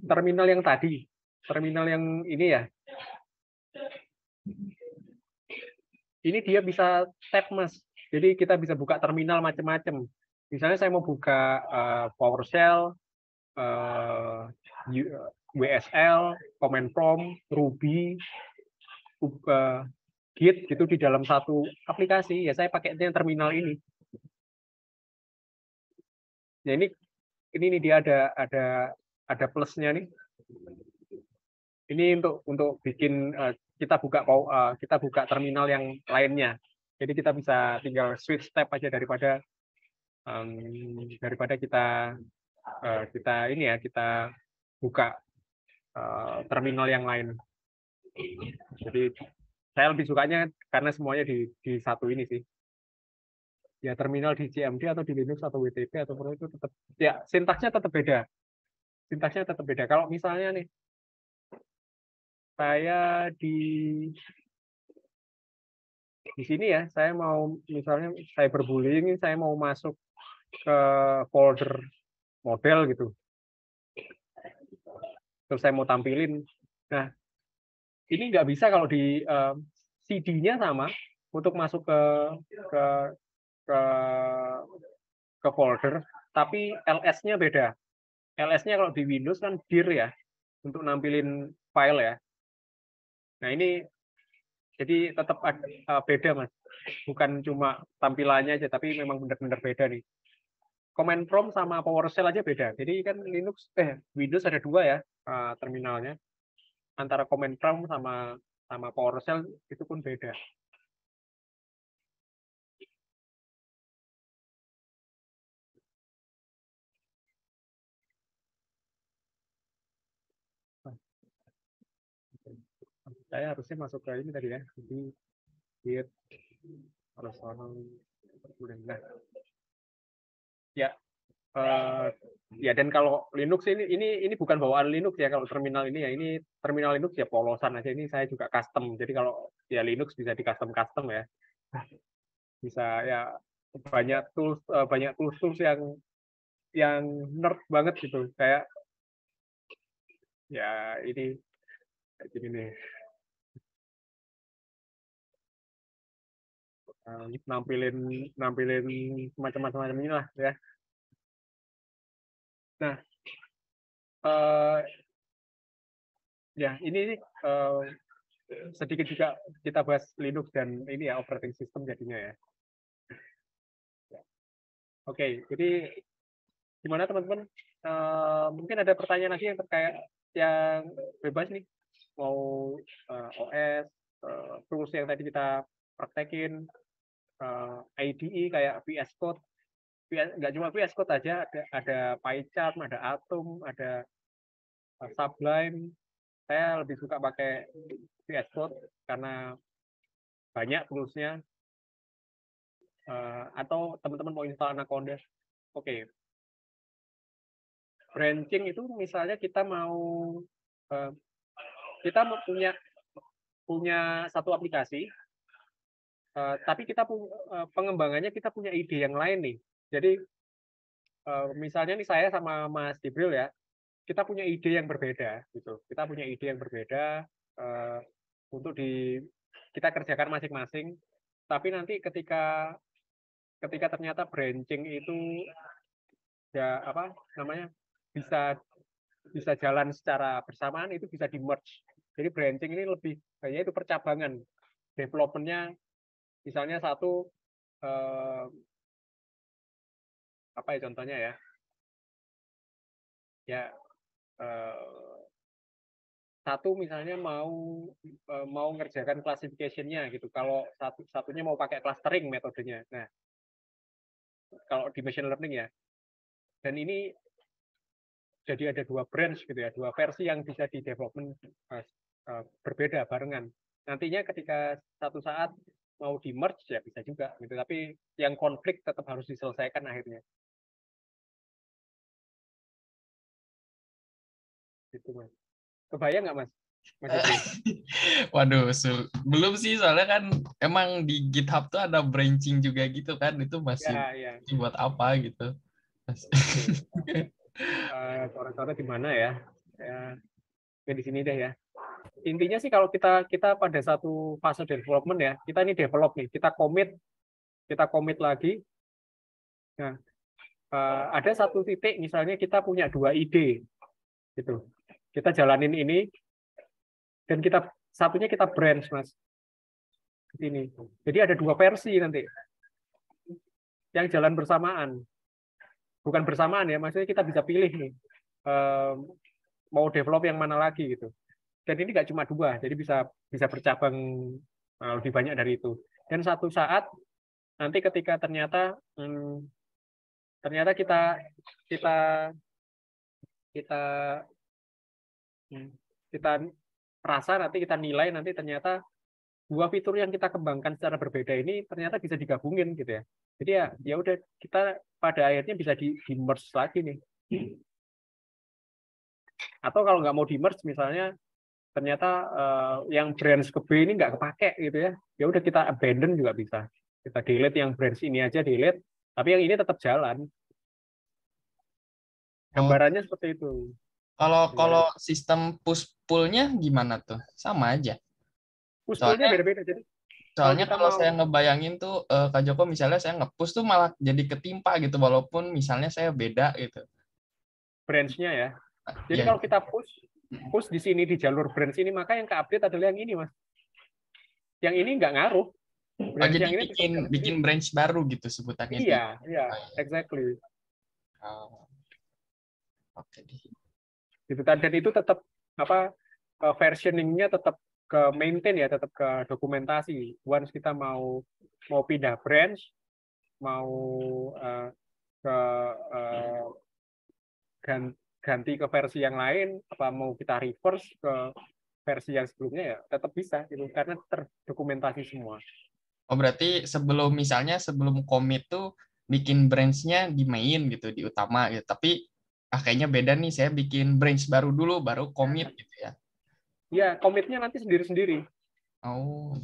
Terminal yang tadi, terminal yang ini ya, ini dia bisa tab, Mas. Jadi kita bisa buka terminal macam-macam. Misalnya saya mau buka PowerShell, WSL, Command Prompt, Ruby, Git gitu di dalam satu aplikasi, ya saya pakai yang terminal ini. Ya ini nih dia ada plusnya nih. Ini untuk bikin kita buka terminal yang lainnya. Jadi kita bisa tinggal switch tab aja daripada kita buka terminal yang lain. Jadi saya lebih sukanya karena semuanya di satu ini sih. Ya terminal di CMD atau di Linux atau WTP atau itu tetap ya sintaksnya tetap beda. Kalau misalnya nih saya di sini ya, saya mau misalnya cyberbullying, saya mau masuk ke folder model gitu. Terus saya mau tampilin. Nah, ini nggak bisa kalau di CD-nya sama untuk masuk ke folder, tapi LS-nya beda. LS-nya kalau di Windows kan dir ya, untuk nampilin file ya. Nah ini jadi tetap beda, Mas. Bukan cuma tampilannya aja, tapi memang benar-benar beda nih. Command Prompt sama PowerShell aja beda. Jadi kan Windows ada dua ya terminalnya. Antara Command Prompt sama PowerShell itu pun beda. Saya harusnya masuk ke ini tadi ya. Jadi Git personal. Nah, ya ya dan kalau Linux ini bukan bawaan Linux ya, kalau terminal ini ya, ini terminal Linux ya polosan aja, ini saya juga custom. Jadi kalau ya Linux bisa di custom ya, bisa ya banyak tools yang nerd banget gitu, kayak ya ini kayak gini nih, nampilin macam-macam inilah ya. Nah ya ini sedikit juga kita bahas Linux dan ini ya operating system jadinya ya. Oke, jadi gimana teman-teman? Mungkin ada pertanyaan lagi yang terkait yang bebas nih, mau OS, tools yang tadi kita praktekin, IDE kayak VS Code, nggak cuma VS Code aja, ada PyCharm, ada Atom, ada Sublime. Saya lebih suka pakai VS Code karena banyak toolsnya. Atau teman-teman mau install Anaconda. Oke. Branching itu misalnya kita mau punya satu aplikasi, tapi kita pengembangannya kita punya ide yang lain nih. Jadi misalnya nih saya sama Mas Jibril ya, kita punya ide yang berbeda gitu. Kita punya ide yang berbeda untuk kita kerjakan masing-masing. Tapi nanti ketika ternyata branching itu ya apa namanya bisa jalan secara bersamaan, itu bisa di merge. Jadi branching ini lebih banyak itu percabangan developmentnya. Misalnya satu apa ya contohnya ya satu misalnya mau ngerjakan classification-nya gitu. Kalau satunya mau pakai clustering metodenya. Nah, kalau di machine learning ya. Dan ini jadi ada 2 branch gitu ya, 2 versi yang bisa di development berbeda barengan. Nantinya ketika satu saat mau di merge ya bisa juga gitu, tapi yang konflik tetap harus diselesaikan akhirnya. Gitu Mas. Kebayang nggak Mas? Waduh, belum sih, soalnya kan emang di GitHub tuh ada branching juga gitu kan, itu masih Ya. buat apa gitu. Coret-coret di mana ya? Ya di sini deh ya. Intinya sih kalau kita pada satu fase development ya, kita ini develop nih, kita commit lagi. Nah, ada satu titik misalnya kita punya 2 ide gitu. Kita jalanin ini dan satunya kita branch Mas. Ini. Jadi ada 2 versi nanti yang jalan bersamaan. Bukan bersamaan ya, maksudnya kita bisa pilih nih mau develop yang mana lagi gitu. Dan ini nggak cuma 2, jadi bisa bercabang lebih banyak dari itu. Dan satu saat nanti ketika ternyata kita rasa nanti kita nilai nanti ternyata 2 fitur yang kita kembangkan secara berbeda ini ternyata bisa digabungin gitu ya. Jadi ya udah kita pada akhirnya bisa di merge lagi nih. Atau kalau nggak mau di merge misalnya ternyata yang branch ke B ini nggak kepake gitu ya. Ya udah kita abandon juga bisa. Kita delete yang branch ini aja delete, tapi yang ini tetap jalan. Gambarannya seperti itu. Kalau sistem push pull-nya gimana tuh? Sama aja. Push pull-nya beda-beda. Jadi soalnya kalau saya ngebayangin tuh Kak Joko misalnya saya nge-push tuh malah jadi ketimpa gitu walaupun misalnya saya beda gitu. Branch-nya ya. Jadi kalau kita push di sini di jalur branch ini, maka yang ke-update adalah yang ini, Mas. Yang ini nggak ngaruh. Branch jadi yang ini bikin branch baru gitu sebutannya. Iya, exactly. Oke. Gitu kan, dan itu tetap versioning-nya tetap ke maintain ya, tetap ke dokumentasi. Once kita mau pindah branch, mau ganti ke versi yang lain, apa mau kita reverse ke versi yang sebelumnya ya tetap bisa gitu karena terdokumentasi semua. Oh berarti sebelum commit tuh bikin branch-nya di main gitu, di utama gitu. Tapi kayaknya beda nih, saya bikin branch baru dulu baru commit gitu ya. Iya, commit-nya nanti sendiri-sendiri. Oh.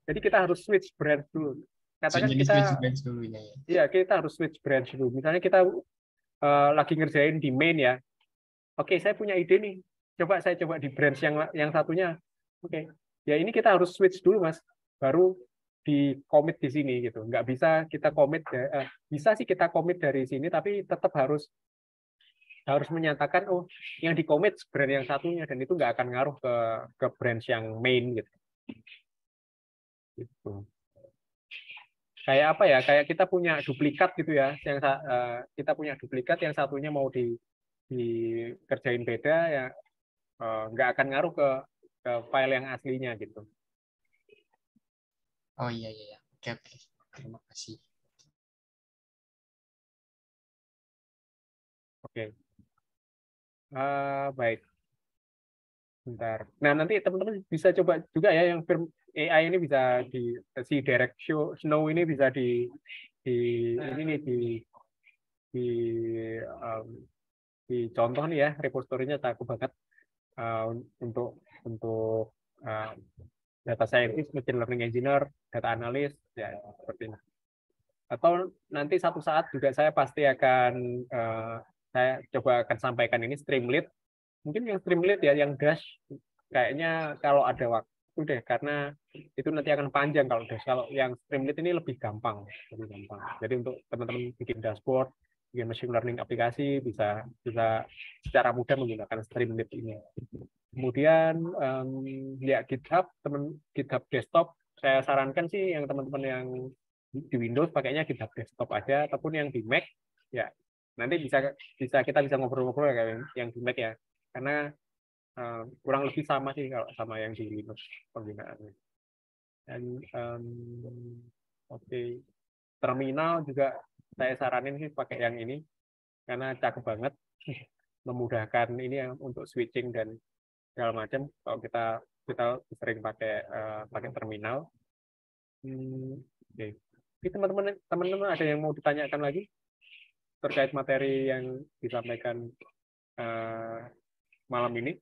Jadi kita harus switch branch dulu. Katakan jadi kita switch branch dulu ya. Iya, kita harus switch branch dulu. Misalnya kita lagi ngerjain di main ya. Oke, saya punya ide nih. Saya coba di branch yang satunya. Oke. Ya ini kita harus switch dulu, Mas. Baru di commit di sini gitu. Nggak bisa kita commit bisa sih kita commit dari sini tapi tetap harus menyatakan yang di commit branch yang satunya dan itu nggak akan ngaruh ke branch yang main gitu. Gitu. Kayak apa ya? Kayak kita punya duplikat gitu ya. Kita punya duplikat yang satunya mau dikerjain beda ya nggak akan ngaruh ke file yang aslinya gitu. Oh iya. Oke. Terima kasih. Oke. Baik. Bentar. Nah, nanti teman-teman bisa coba juga ya yang firm AI ini bisa si Derek Snow ini bisa di contoh nih ya, repositorinya cakep banget untuk data scientist, machine learning engineer, data analyst ya seperti ini. Atau nanti satu saat juga saya pasti akan saya coba akan sampaikan ini Streamlit. Mungkin yang Streamlit ya, yang Dash kayaknya kalau ada waktu deh, karena itu nanti akan panjang kalau Dash. Kalau yang Streamlit ini lebih gampang. Jadi untuk teman-teman bikin dashboard, bikin machine learning aplikasi bisa secara mudah menggunakan Streamlit ini. Kemudian ya GitHub desktop, saya sarankan sih yang teman-teman yang di Windows pakainya GitHub desktop aja, ataupun yang di Mac ya nanti kita bisa ngobrol-ngobrol ya yang di Mac ya, karena kurang lebih sama sih kalau sama yang di Linux penggunaannya. Dan oke. Terminal juga saya saranin sih pakai yang ini karena cakep banget, memudahkan ini yang untuk switching dan segala macam. Kalau kita sering pakai terminal. Oke. Jadi teman-teman ada yang mau ditanyakan lagi terkait materi yang disampaikan malam ini?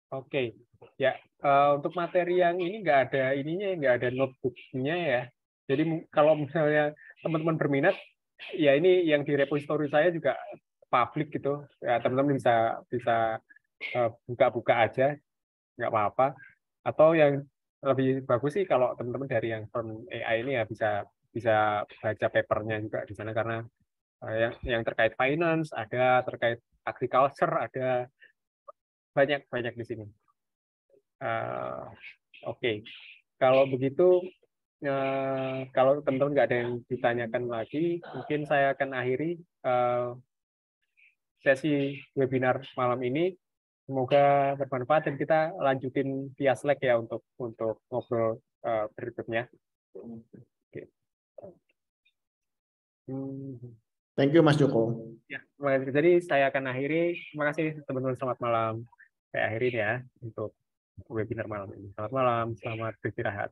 Oke, ya untuk materi yang ini nggak ada ininya, nggak ada notebooknya ya. Jadi kalau misalnya teman-teman berminat, ya ini yang di repository saya juga publik gitu. Ya teman-teman bisa buka-buka aja, nggak apa-apa. Atau yang lebih bagus sih kalau teman-teman dari yang firm AI ini ya bisa baca papernya juga di sana karena yang terkait finance ada, terkait agriculture ada, banyak di sini. Oke. Kalau begitu, kalau teman-teman nggak ada yang ditanyakan lagi, mungkin saya akan akhiri sesi webinar malam ini. Semoga bermanfaat dan kita lanjutin via Slack ya untuk ngobrol berikutnya. Oke. Thank you Mas Joko. Ya, terima kasih. Jadi saya akan akhiri. Terima kasih teman-teman, selamat malam. Saya akhiri ya untuk webinar malam ini. Selamat malam, selamat beristirahat.